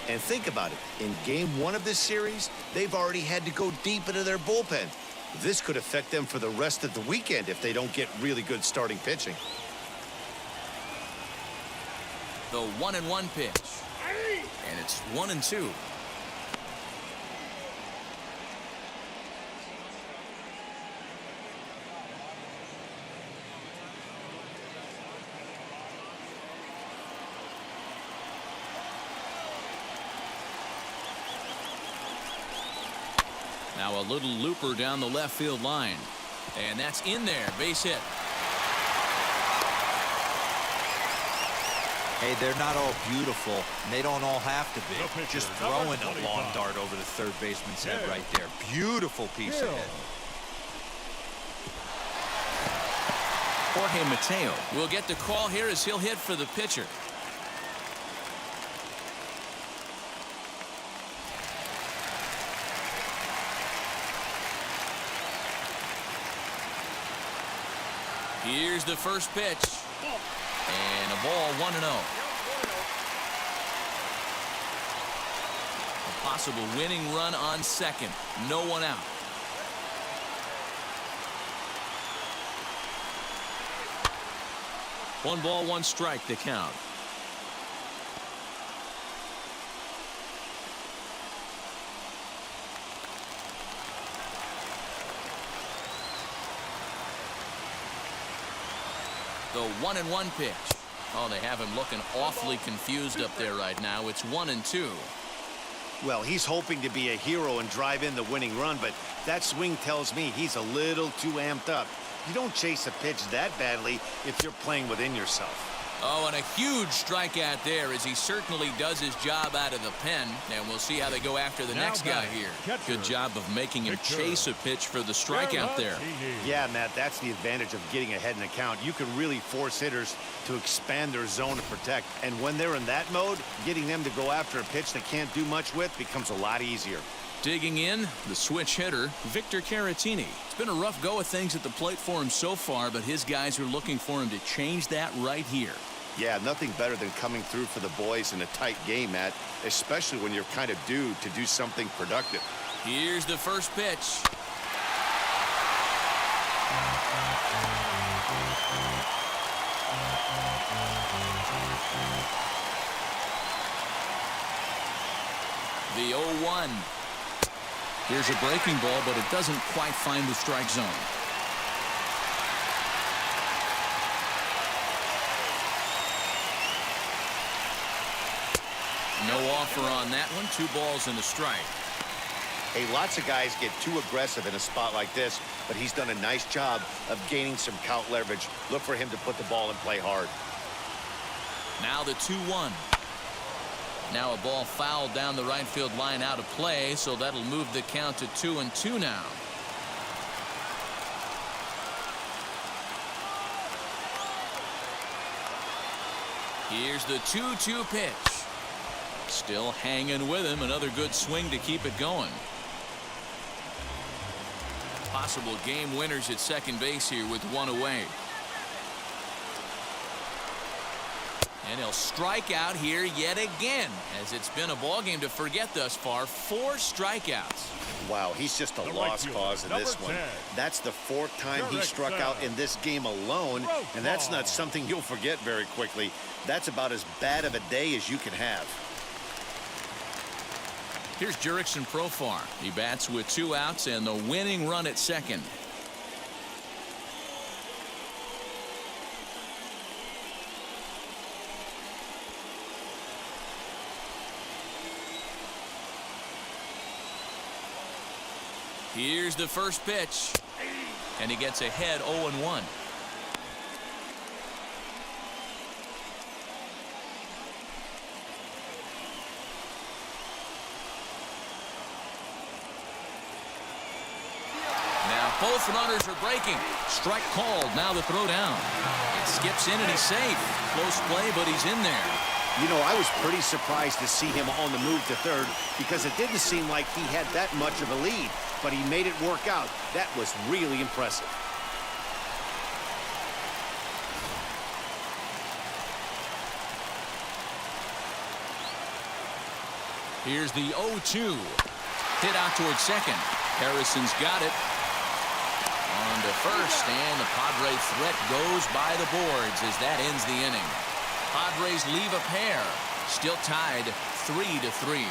And think about it. In game 1 of this series, they've already had to go deep into their bullpen. This could affect them for the rest of the weekend if they don't get really good starting pitching. The 1-1 pitch. And it's 1-2. Now a little looper down the left field line. And that's in there. Base hit. Hey, they're not all beautiful, and they don't all have to be. Just throwing a long dart over the third baseman's head right there. Beautiful piece of hit. Jorge Mateo will get the call here as he'll hit for the pitcher. Here's the first pitch. And a ball, 1-0. A possible winning run on second. No one out. One ball, one strike to count. The 1-1 pitch. Oh, they have him looking awfully confused up there right now. It's 1-2. Well, he's hoping to be a hero and drive in the winning run, but that swing tells me he's a little too amped up. You don't chase a pitch that badly if you're playing within yourself. Oh, and a huge strikeout there, as he certainly does his job out of the pen. And we'll see how they go after the next guy here. Good job of making him chase a pitch for the strikeout there. Yeah, Matt, that's the advantage of getting ahead in the count. You can really force hitters to expand their zone to protect. And when they're in that mode, getting them to go after a pitch they can't do much with becomes a lot easier. Digging in, the switch hitter, Victor Caratini. It's been a rough go of things at the plate for him so far, but his guys are looking for him to change that right here. Yeah, nothing better than coming through for the boys in a tight game, Matt, especially when you're kind of due to do something productive. Here's the first pitch. The 0-1. Here's a breaking ball, but it doesn't quite find the strike zone. No offer on that one. 2 balls and a strike. Hey, lots of guys get too aggressive in a spot like this, but he's done a nice job of gaining some count leverage. Look for him to put the ball and play hard. Now the 2-1. Now a ball fouled down the right field line out of play, so that'll move the count to 2-2 now. Here's the 2-2 pitch. Still hanging with him. Another good swing to keep it going. Possible game winners at second base here with 1 away. And he'll strike out here yet again, as it's been a ball game to forget thus far. 4 strikeouts. Wow, he's just a lost cause in this one. That's the 4th time he struck out in this game alone, and that's not something you'll forget very quickly. That's about as bad of a day as you can have. Here's Jurickson Profar. He bats with 2 outs and the winning run at second. Here's the first pitch. And he gets ahead 0-1. Both runners are breaking. Strike called. Now the throw down. It skips in and he's safe. Close play, but he's in there. You know, I was pretty surprised to see him on the move to third because it didn't seem like he had that much of a lead, but he made it work out. That was really impressive. Here's the 0-2. Hit out towards second. Harrison's got it. On to first, and the Padre threat goes by the boards as that ends the inning. Padres leave a pair, still tied 3-3.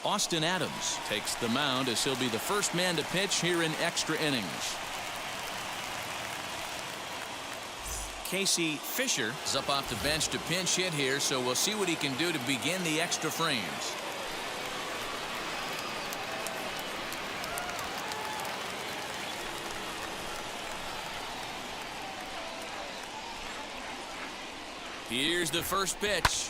Austin Adams takes the mound as he'll be the first man to pitch here in extra innings. Casey Fisher is up off the bench to pinch hit here, so we'll see what he can do to begin the extra frames. Here's the first pitch.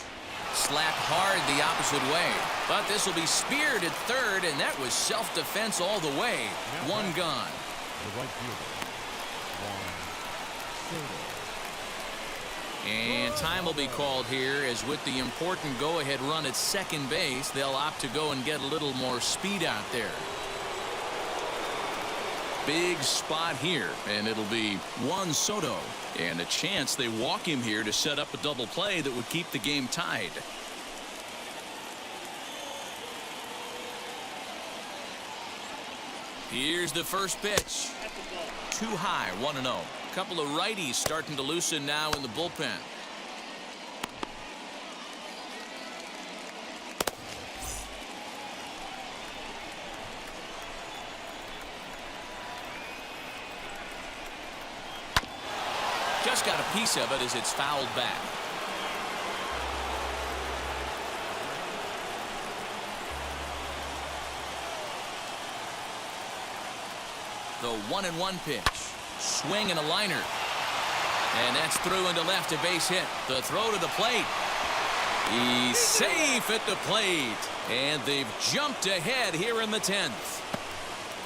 Slapped hard the opposite way, but this will be speared at third, and that was self-defense all the way. One gone. The right fielder, Juan Soto. And time will be called here as with the important go-ahead run at second base, they'll opt to go and get a little more speed out there. Big spot here, and it'll be Juan Soto. And a chance they walk him here to set up a double play that would keep the game tied. Here's the first pitch. Too high, 1-0. Couple of righties starting to loosen now in the bullpen. Just got a piece of it as it's fouled back. The 1-1 pitch. Swing and a liner. And that's through into left, a base hit. The throw to the plate. He's safe at the plate. And they've jumped ahead here in the 10th.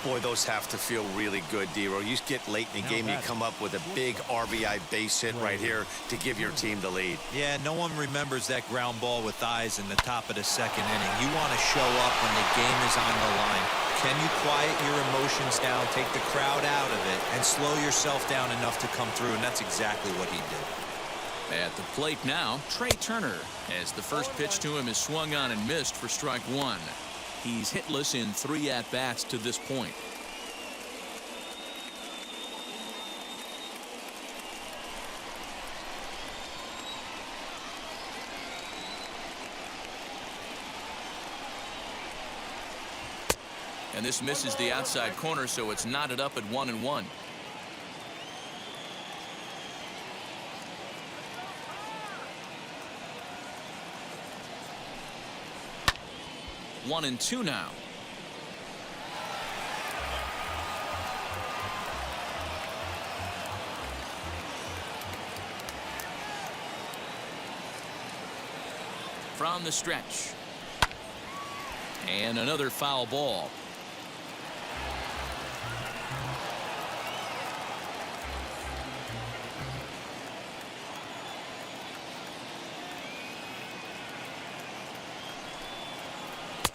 Boy, those have to feel really good, D-Row. You get late in the game, you come up with a big RBI base hit right here to give your team the lead. Yeah, no one remembers that ground ball with eyes in the top of the second inning. You want to show up when the game is on the line. Can you quiet your emotions down, take the crowd out of it, and slow yourself down enough to come through? And that's exactly what he did. At the plate now, Trey Turner, as the first pitch to him is swung on and missed for strike one. He's hitless in 3 at-bats to this point. And this misses the outside corner, so it's knotted up at 1-1. One and two now. From the stretch. And another foul ball.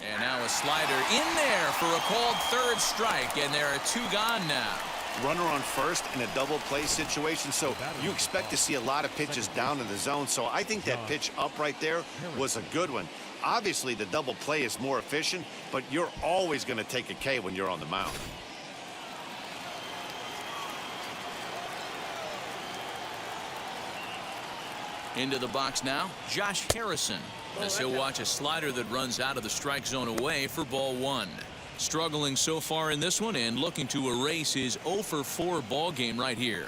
And now a slider in there for a called third strike, and there are 2 gone now. Runner on first in a double play situation, so you expect to see a lot of pitches down in the zone. So I think that pitch up right there was a good one. Obviously, the double play is more efficient, but you're always going to take a K when you're on the mound. Into the box now, Josh Harrison, as he'll watch a slider that runs out of the strike zone away for ball 1. Struggling so far in this one and looking to erase his 0-for-4 ball game right here.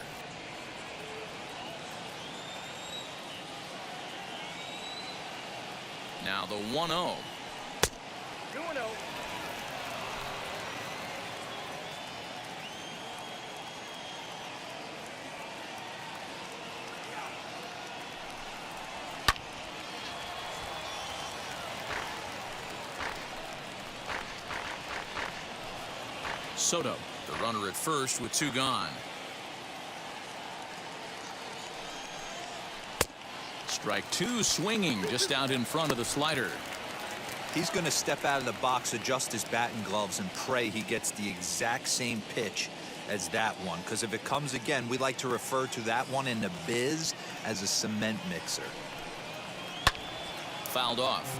1-0. 2-0. Soto, the runner at first with 2 gone. Strike 2 swinging just out in front of the slider. He's going to step out of the box, adjust his batting gloves, and pray he gets the exact same pitch as that one. Because if it comes again, we like to refer to that one in the biz as a cement mixer. Fouled off.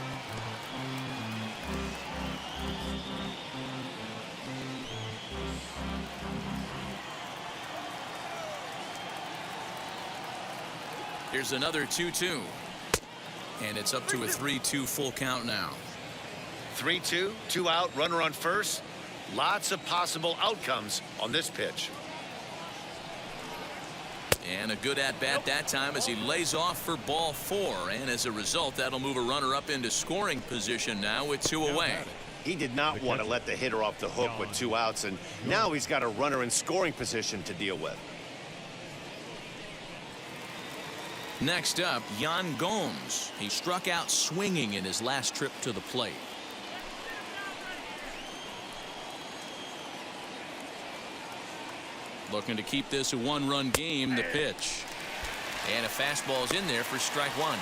Here's another 2-2. And it's up to a 3-2 full count now. 3-2, 2 out, runner on first. Lots of possible outcomes on this pitch. And a good at-bat that time as he lays off for ball 4. And as a result, that'll move a runner up into scoring position now with 2 away. He did not want to let the hitter off the hook with 2 outs, and now he's got a runner in scoring position to deal with. Next up, Yan Gomes. He struck out swinging in his last trip to the plate. Looking to keep this a 1-run game, the pitch. And a fastball's in there for strike 1.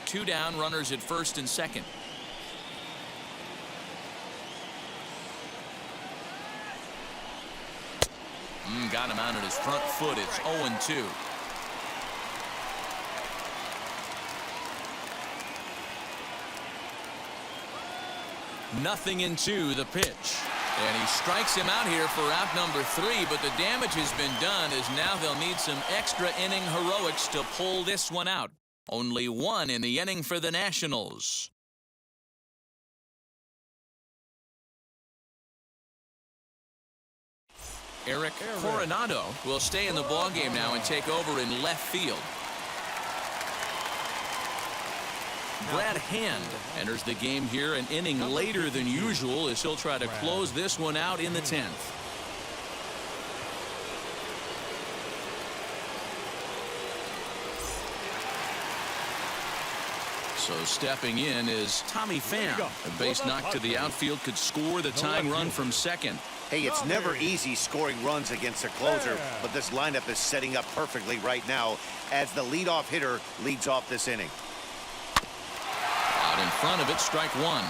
Two down, runners at first and second. Got him out at his front foot. It's 0-2. Nothing in 2, the pitch. And he strikes him out here for out number 3, but the damage has been done as now they'll need some extra inning heroics to pull this one out. Only 1 in the inning for the Nationals. Eric Coronado will stay in the ballgame now and take over in left field. Brad Hand enters the game here an inning later than usual as he'll try to close this one out in the 10th. So stepping in is Tommy Pham. A base knock to the outfield could score the tying run from second. Hey, it's never easy scoring runs against a closer, but this lineup is setting up perfectly right now as the leadoff hitter leads off this inning. Out in front of it, strike 1.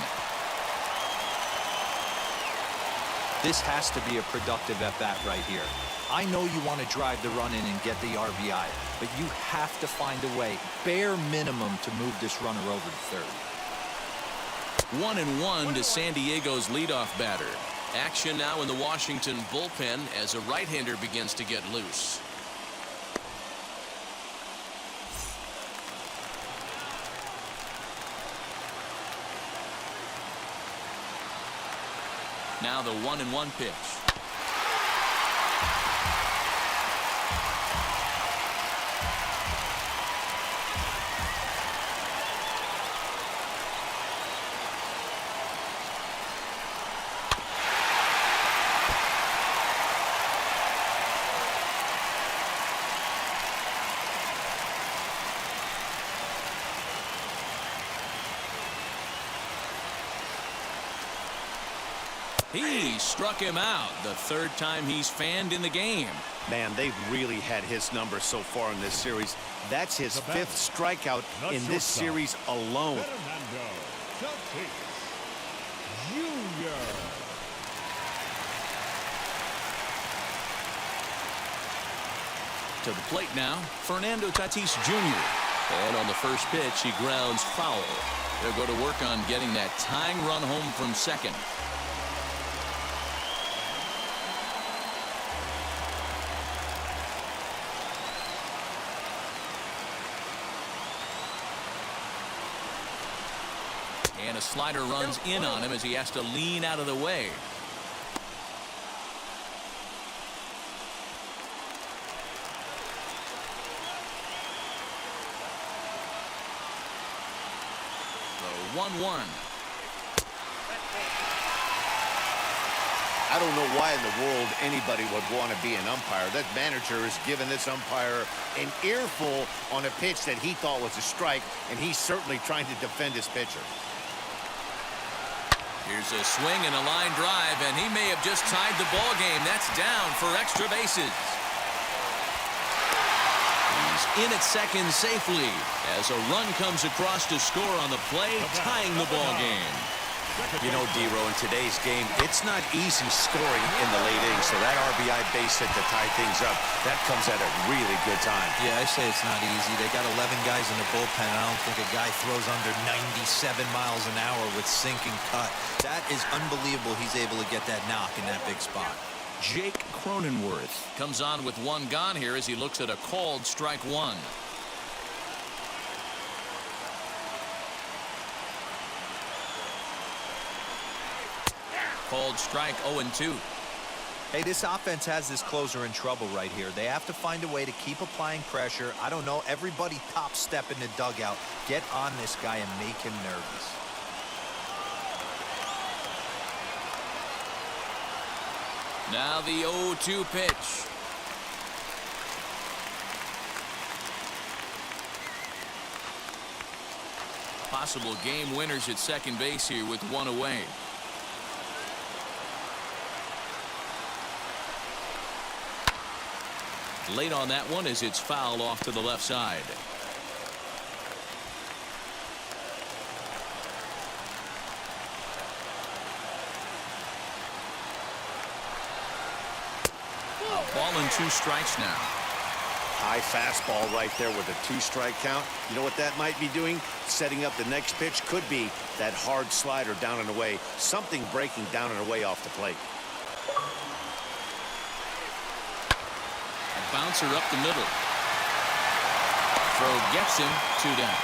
This has to be a productive at-bat right here. I know you want to drive the run in and get the RBI, but you have to find a way, bare minimum, to move this runner over to third. 1-1 to San Diego's leadoff batter. Action now in the Washington bullpen as a right-hander begins to get loose. Now the 1-1 pitch. He struck him out the 3rd time he's fanned in the game. Man, they've really had his number so far in this series. That's his 5th strikeout in this series alone. To the plate now, Fernando Tatis Jr. And on the first pitch, he grounds foul. They'll go to work on getting that tying run home from second. And a slider runs in on him as he has to lean out of the way. 1-1. I don't know why in the world anybody would want to be an umpire. That manager has given this umpire an earful on a pitch that he thought was a strike, and he's certainly trying to defend his pitcher. Here's a swing and a line drive, and he may have just tied the ball game. That's down for extra bases. He's in at second safely as a run comes across to score on the play, tying the ball game. You know, D-Row, in today's game, it's not easy scoring in the late innings, so that RBI base hit to tie things up, that comes at a really good time. Yeah, I say it's not easy. They got 11 guys in the bullpen, and I don't think a guy throws under 97 miles an hour with sinking cut. That is unbelievable he's able to get that knock in that big spot. Jake Cronenworth comes on with one gone here as he looks at a called strike one. Called strike 0-2. Hey, this offense has this closer in trouble right here. They have to find a way to keep applying pressure. I don't know, everybody top step in the dugout. Get on this guy and make him nervous. Now the 0-2 pitch. Possible game winners at second base here with one away. Late on that one as it's fouled off to the left side. Ball and 2 strikes now. High fastball right there with a 2-strike count. You know what that might be doing? Setting up the next pitch. Could be that hard slider down and away. Something breaking down and away off the plate. Bouncer up the middle. Throw gets him, 2 down.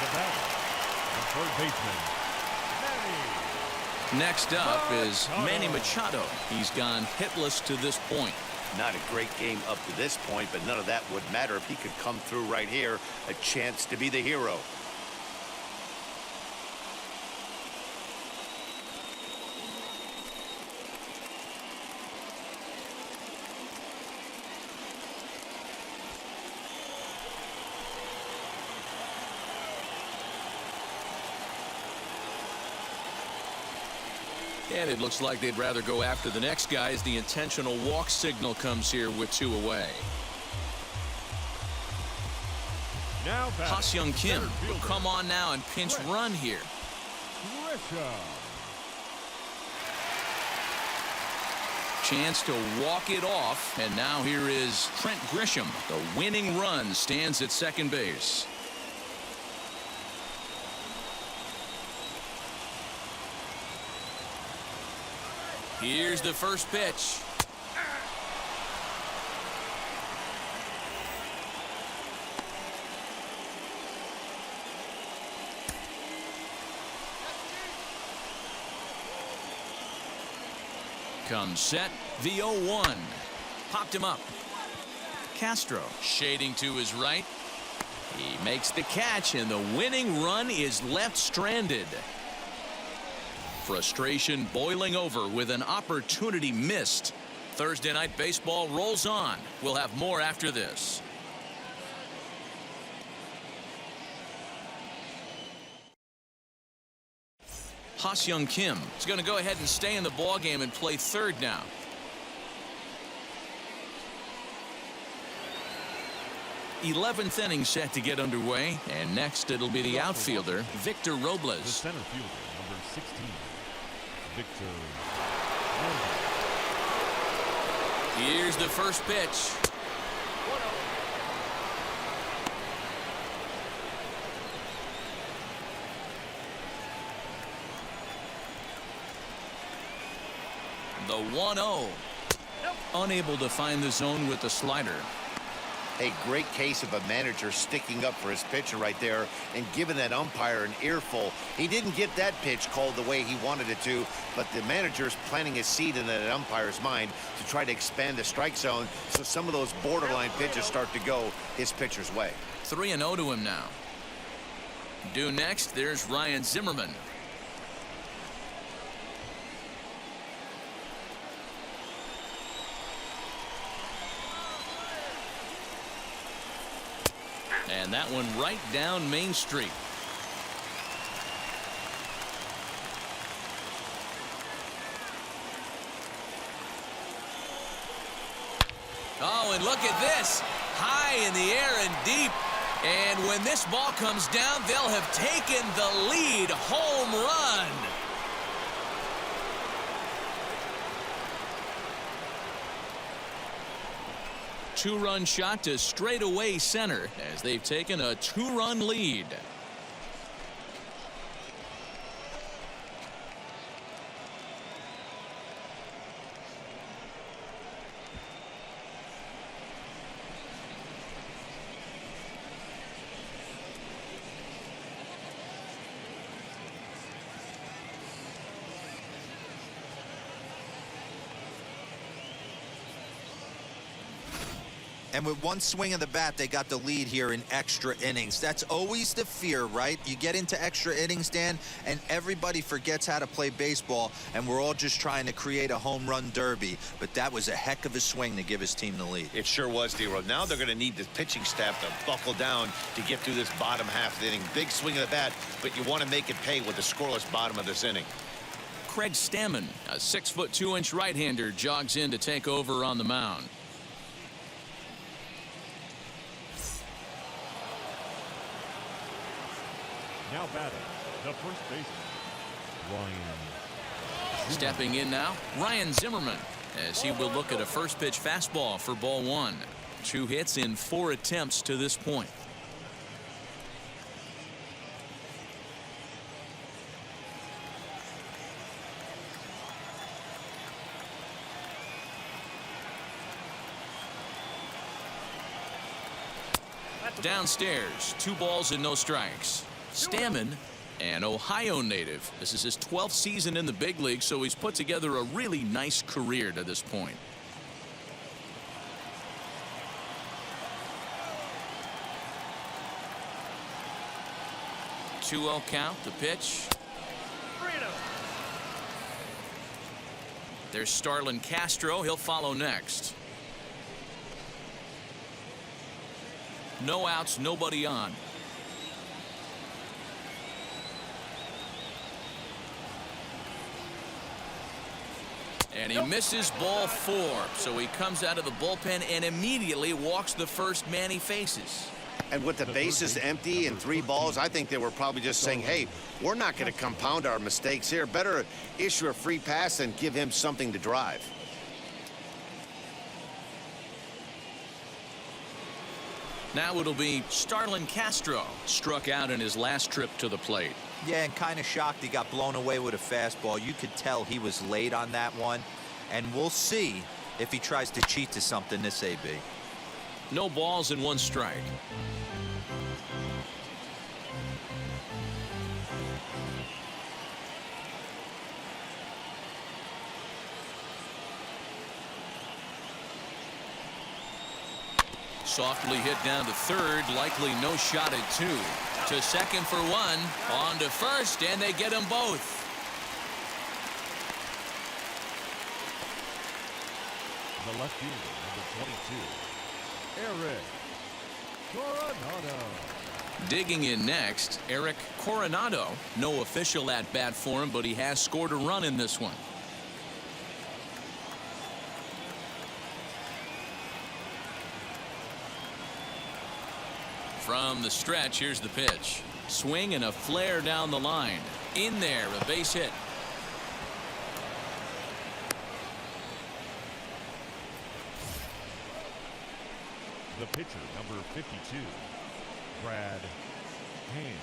The batter, the third baseman, Manny. Next up is Manny Machado. He's gone hitless to this point. Not a great game up to this point, but none of that would matter if he could come through right here. A chance to be the hero. And it looks like they'd rather go after the next guy as the intentional walk signal comes here with 2 away. Now Ha-Seong Kim will come on now and pinch run here. Chance to walk it off, and now here is Trent Grisham. The winning run stands at second base. Here's the first pitch. Comes set, the 0-1. Popped him up. Castro shading to his right. He makes the catch, and the winning run is left stranded. Frustration boiling over with an opportunity missed. Thursday Night Baseball rolls on. We'll have more after this. Ha-Seong Kim is going to go ahead and stay in the ball game and play third now. '11th inning set to get underway, and next it'll be the outfielder Victor The Robles. center fielder, number 16, Victor. Here's the first pitch. The 1-0. Unable to find the zone with the slider. A great case of a manager sticking up for his pitcher right there and giving that umpire an earful. He didn't get that pitch called the way he wanted it to, but the manager's planting a seed in that umpire's mind to try to expand the strike zone so some of those borderline pitches start to go. his pitcher's way. 3-0 to him now. Due next, there's Ryan Zimmerman. And that one right down Main Street. Oh, and look at this. High in the air and deep. And when this ball comes down, they'll have taken the lead. Home run. Two-run shot to straightaway center as they've taken a 2-run lead. And with one swing of the bat, they got the lead here in extra innings. That's always the fear, right? You get into extra innings, Dan, and everybody forgets how to play baseball, and we're all just trying to create a home run derby. But that was a heck of a swing to give his team the lead. It sure was, D-Road. Now they're going to need the pitching staff to buckle down to get through this bottom half of the inning. Big swing of the bat, but you want to make it pay with the scoreless bottom of this inning. Craig Stammen, a 6'2" right-hander, jogs in to take over on the mound. Now batting, the first baseman, Ryan. Stepping in now, Ryan Zimmerman, as he will look at a first pitch fastball for ball one. 2 hits in 4 attempts to this point. Downstairs, 2 balls and no strikes. Stammen, an Ohio native. This is his 12th season in the big league, so he's put together a really nice career to this point. Two-0 count, the pitch. There's Starlin Castro. He'll follow next. No outs, nobody on. And he misses ball 4, so he comes out of the bullpen and immediately walks the first man he faces. And with the bases empty and 3 balls, I think they were probably just saying, hey, we're not going to compound our mistakes here. Better issue a free pass and give him something to drive. Now it'll be Starlin Castro, struck out in his last trip to the plate. Yeah, and kind of shocked he got blown away with a fastball. You could tell he was late on that one. And we'll see if he tries to cheat to something this AB. No balls and 1 strike. Softly hit down to third, likely no shot at 2. To second for 1, on to first, and they get them both. The left fielder, number 22, Eric Coronado. Digging in next, Eric Coronado. No official at-bat for him, but he has scored a run in this one. From the stretch, here's the pitch. Swing and a flare down the line. In there, a base hit. The pitcher, number 52, Brad Hand.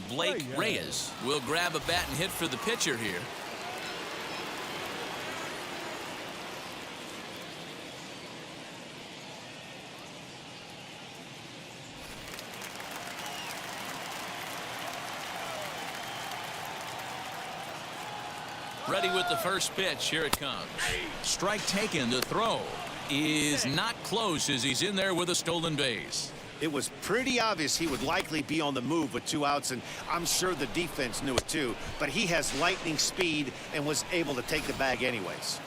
Blake Reyes will grab a bat and hit for the pitcher here. Ready with the first pitch. Here it comes. Strike taken. The throw is not close as he's in there with a stolen base. It was pretty obvious he would likely be on the move with 2 outs, and I'm sure the defense knew it too, but he has lightning speed and was able to take the bag anyways.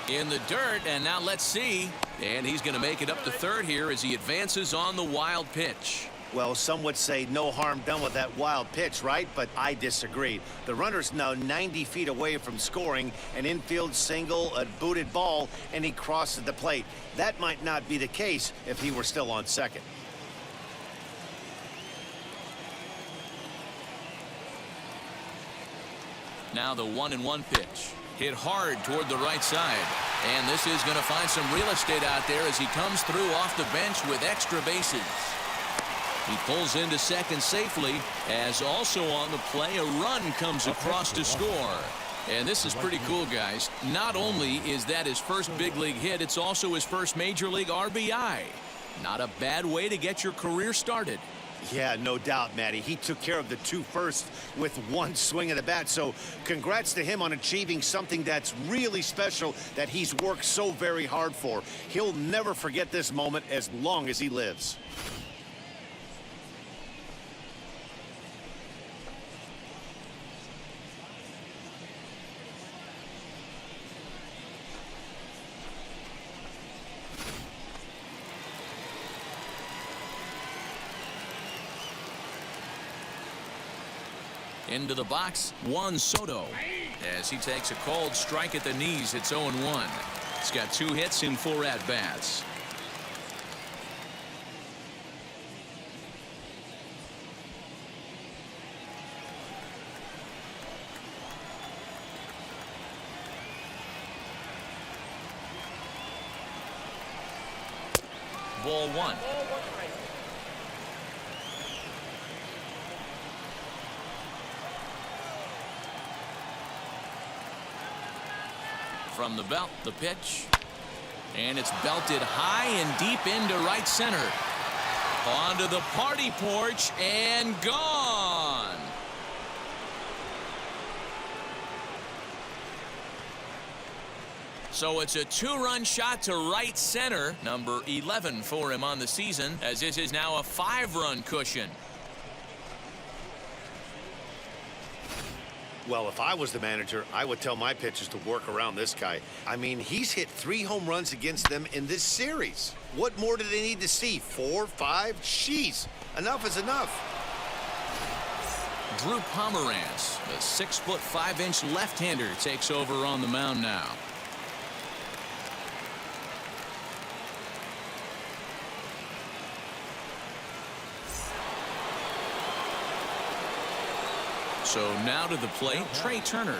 In the dirt, and now let's see. And he's going to make it up to third here as he advances on the wild pitch. Well, some would say no harm done with that wild pitch, right? But I disagree. The runner's now 90 feet away from scoring an infield single, a booted ball, and he crosses the plate. That might not be the case if he were still on second. Now the 1-1 pitch. Hit hard toward the right side. And this is going to find some real estate out there as he comes through off the bench with extra bases. He pulls into second safely as also on the play a run comes across to score. And this is pretty cool, guys. Not only is that his first big league hit, it's also his first major league RBI. Not a bad way to get your career started. Yeah, no doubt, Matty. He took care of the 2 first with 1 swing of the bat. So congrats to him on achieving something that's really special that he's worked so very hard for. He'll never forget this moment as long as he lives. Into the box, Juan Soto. As he takes a cold strike at the knees, it's 0-1. He's got 2 hits in 4 at-bats. Ball 1. From the belt, the pitch. And it's belted high and deep into right center. Onto the party porch and gone. So it's a 2-run shot to right center. Number 11 for him on the season, as this is now a 5-run cushion. Well, if I was the manager, I would tell my pitchers to work around this guy. I mean, he's hit 3 home runs against them in this series. What more do they need to see? 4, 5? Jeez, enough is enough. Drew Pomeranz, the 6-foot 5-inch left-hander, takes over on the mound now. So now to the plate, Trey Turner.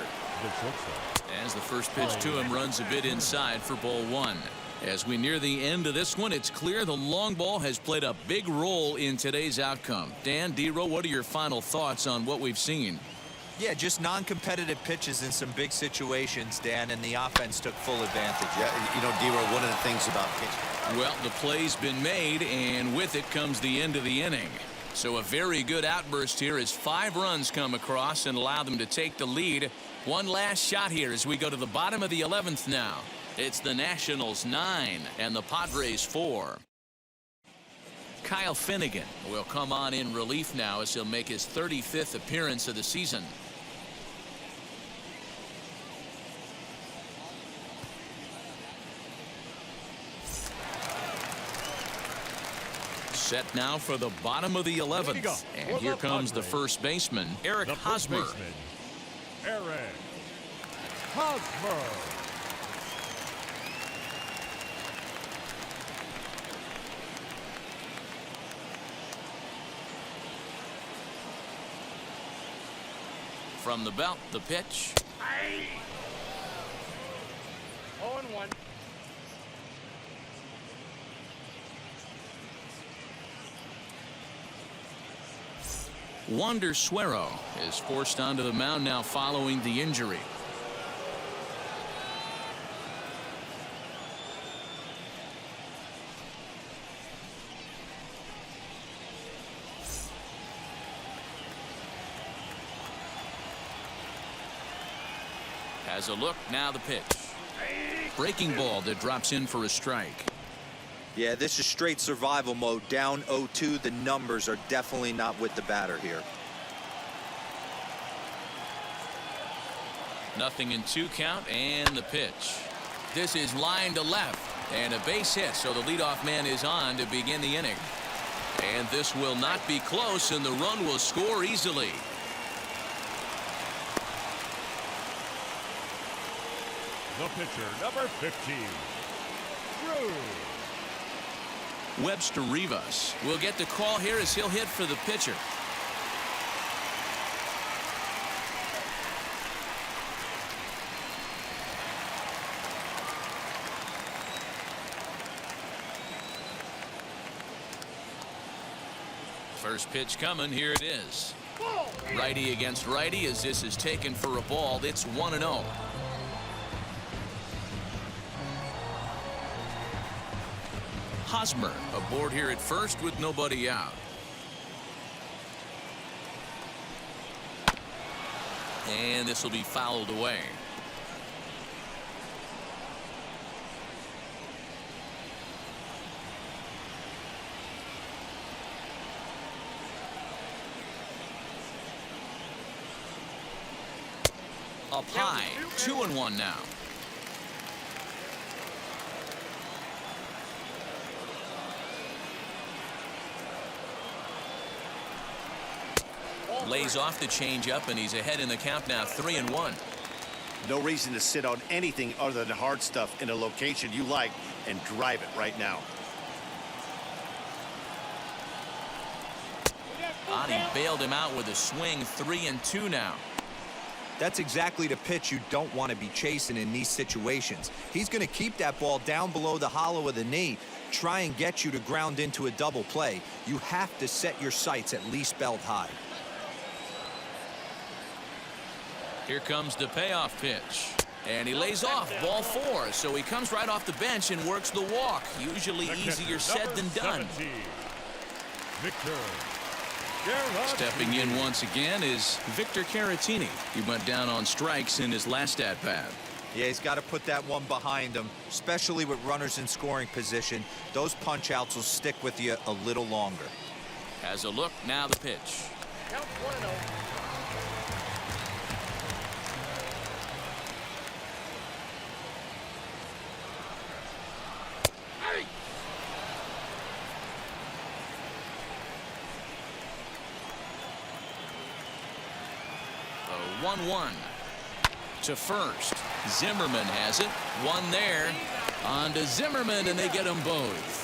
As the first pitch to him runs a bit inside for ball 1. As we near the end of this one, it's clear the long ball has played a big role in today's outcome. Dan, D-Row, what are your final thoughts on what we've seen? Yeah, just non-competitive pitches in some big situations, Dan, and the offense took full advantage. Yeah, you know, D-Row, one of the things about pitching. Well, the play's been made, and with it comes the end of the inning. So a very good outburst here as 5 runs come across and allow them to take the lead. One last shot here as we go to the bottom of the 11th now. It's the Nationals 9 and the Padres 4. Kyle Finnegan will come on in relief now as he'll make his 35th appearance of the season. Set now for the bottom of the 11th. And here comes the first baseman, Eric Hosmer. Eric Hosmer. From the belt, the pitch. 0-1. Wander Suero is forced onto the mound now following the injury. Has a look, now the pitch. Breaking ball that drops in for a strike. Yeah, this is straight survival mode. Down 0-2. The numbers are definitely not with the batter here. Nothing in 2 count, and the pitch. This is line to left, and a base hit, so the leadoff man is on to begin the inning. And this will not be close, and the run will score easily. The pitcher, number 15, Drew. Webster Rivas will get the call here as he'll hit for the pitcher. First pitch coming, here it is. Righty against righty as this is taken for a ball. It's 1-0. Hosmer aboard here at first with nobody out. And this will be fouled away. Up high, 2-1 now. Lays off the changeup, and he's ahead in the count now, 3-1. No reason to sit on anything other than hard stuff in a location you like and drive it right now. Adi bailed him out with a swing, 3-2 now. That's exactly the pitch you don't want to be chasing in these situations. He's going to keep that ball down below the hollow of the knee, try and get you to ground into a double play. You have to set your sights at least belt high. Here comes the payoff pitch. And he lays off, ball 4. So he comes right off the bench and works the walk. Usually easier said than done. Victor. Stepping in once again is Victor Caratini. He went down on strikes in his last at-bat. Yeah, he's got to put that one behind him, especially with runners in scoring position. Those punch-outs will stick with you a little longer. Has a look, now the pitch. Count 1-0. A 1-1 to first. Zimmerman has it. One there. On to Zimmerman, and they get them both.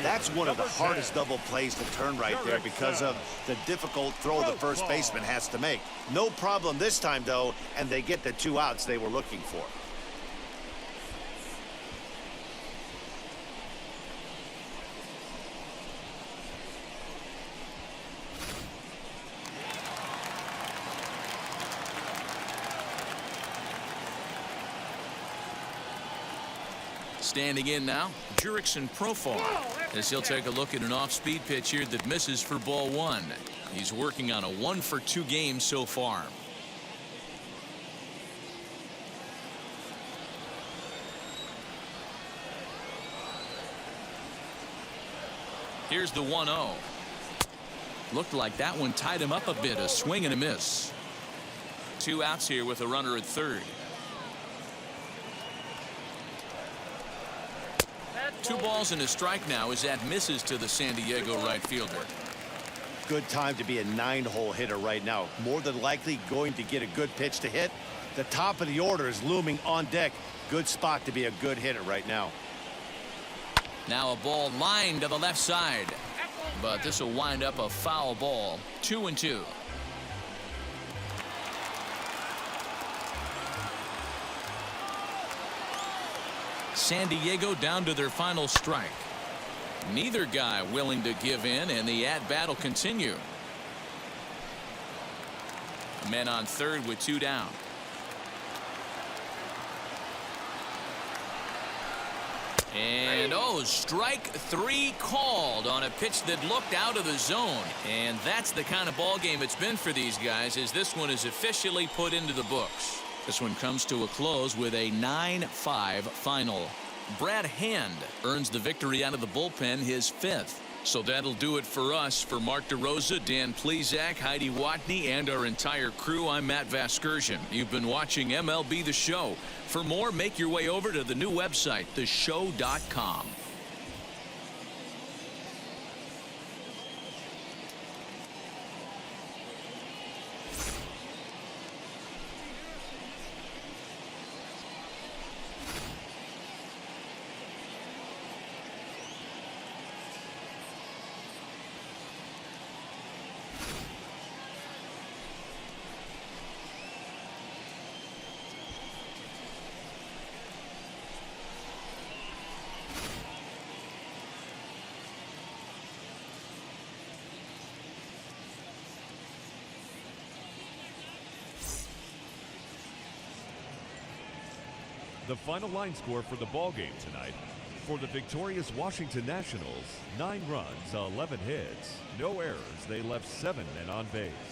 That's one of the hardest double plays to turn right there because of the difficult throw the first baseman has to make. No problem this time, though, and they get the 2 outs they were looking for. Standing in now, Jurickson Profar, as he'll take a look at an off-speed pitch here that misses for ball 1. He's working on a 1-for-2 game so far. Here's the 1-0. Looked like that one tied him up a bit, a swing and a miss. 2 outs here with a runner at third. 2 balls and a strike now as that misses to the San Diego right fielder. Good time to be a 9-hole hitter right now. More than likely going to get a good pitch to hit. The top of the order is looming on deck. Good spot to be a good hitter right now. Now a ball lined to the left side, but this will wind up a foul ball. 2-2. San Diego down to their final strike. Neither guy willing to give in, and the at-bat will continue. Men on third with 2 down. And, oh, strike 3 called on a pitch that looked out of the zone. And that's the kind of ball game it's been for these guys, as this one is officially put into the books. This one comes to a close with a 9-5 final. Brad Hand earns the victory out of the bullpen, his 5th. So that'll do it for us. For Mark DeRosa, Dan Plesac, Heidi Watney, and our entire crew, I'm Matt Vasgersian. You've been watching MLB The Show. For more, make your way over to the new website, theshow.com. The final line score for the ball game tonight. For the victorious Washington Nationals, 9 runs, 11 hits, no errors. They left 7 men on base.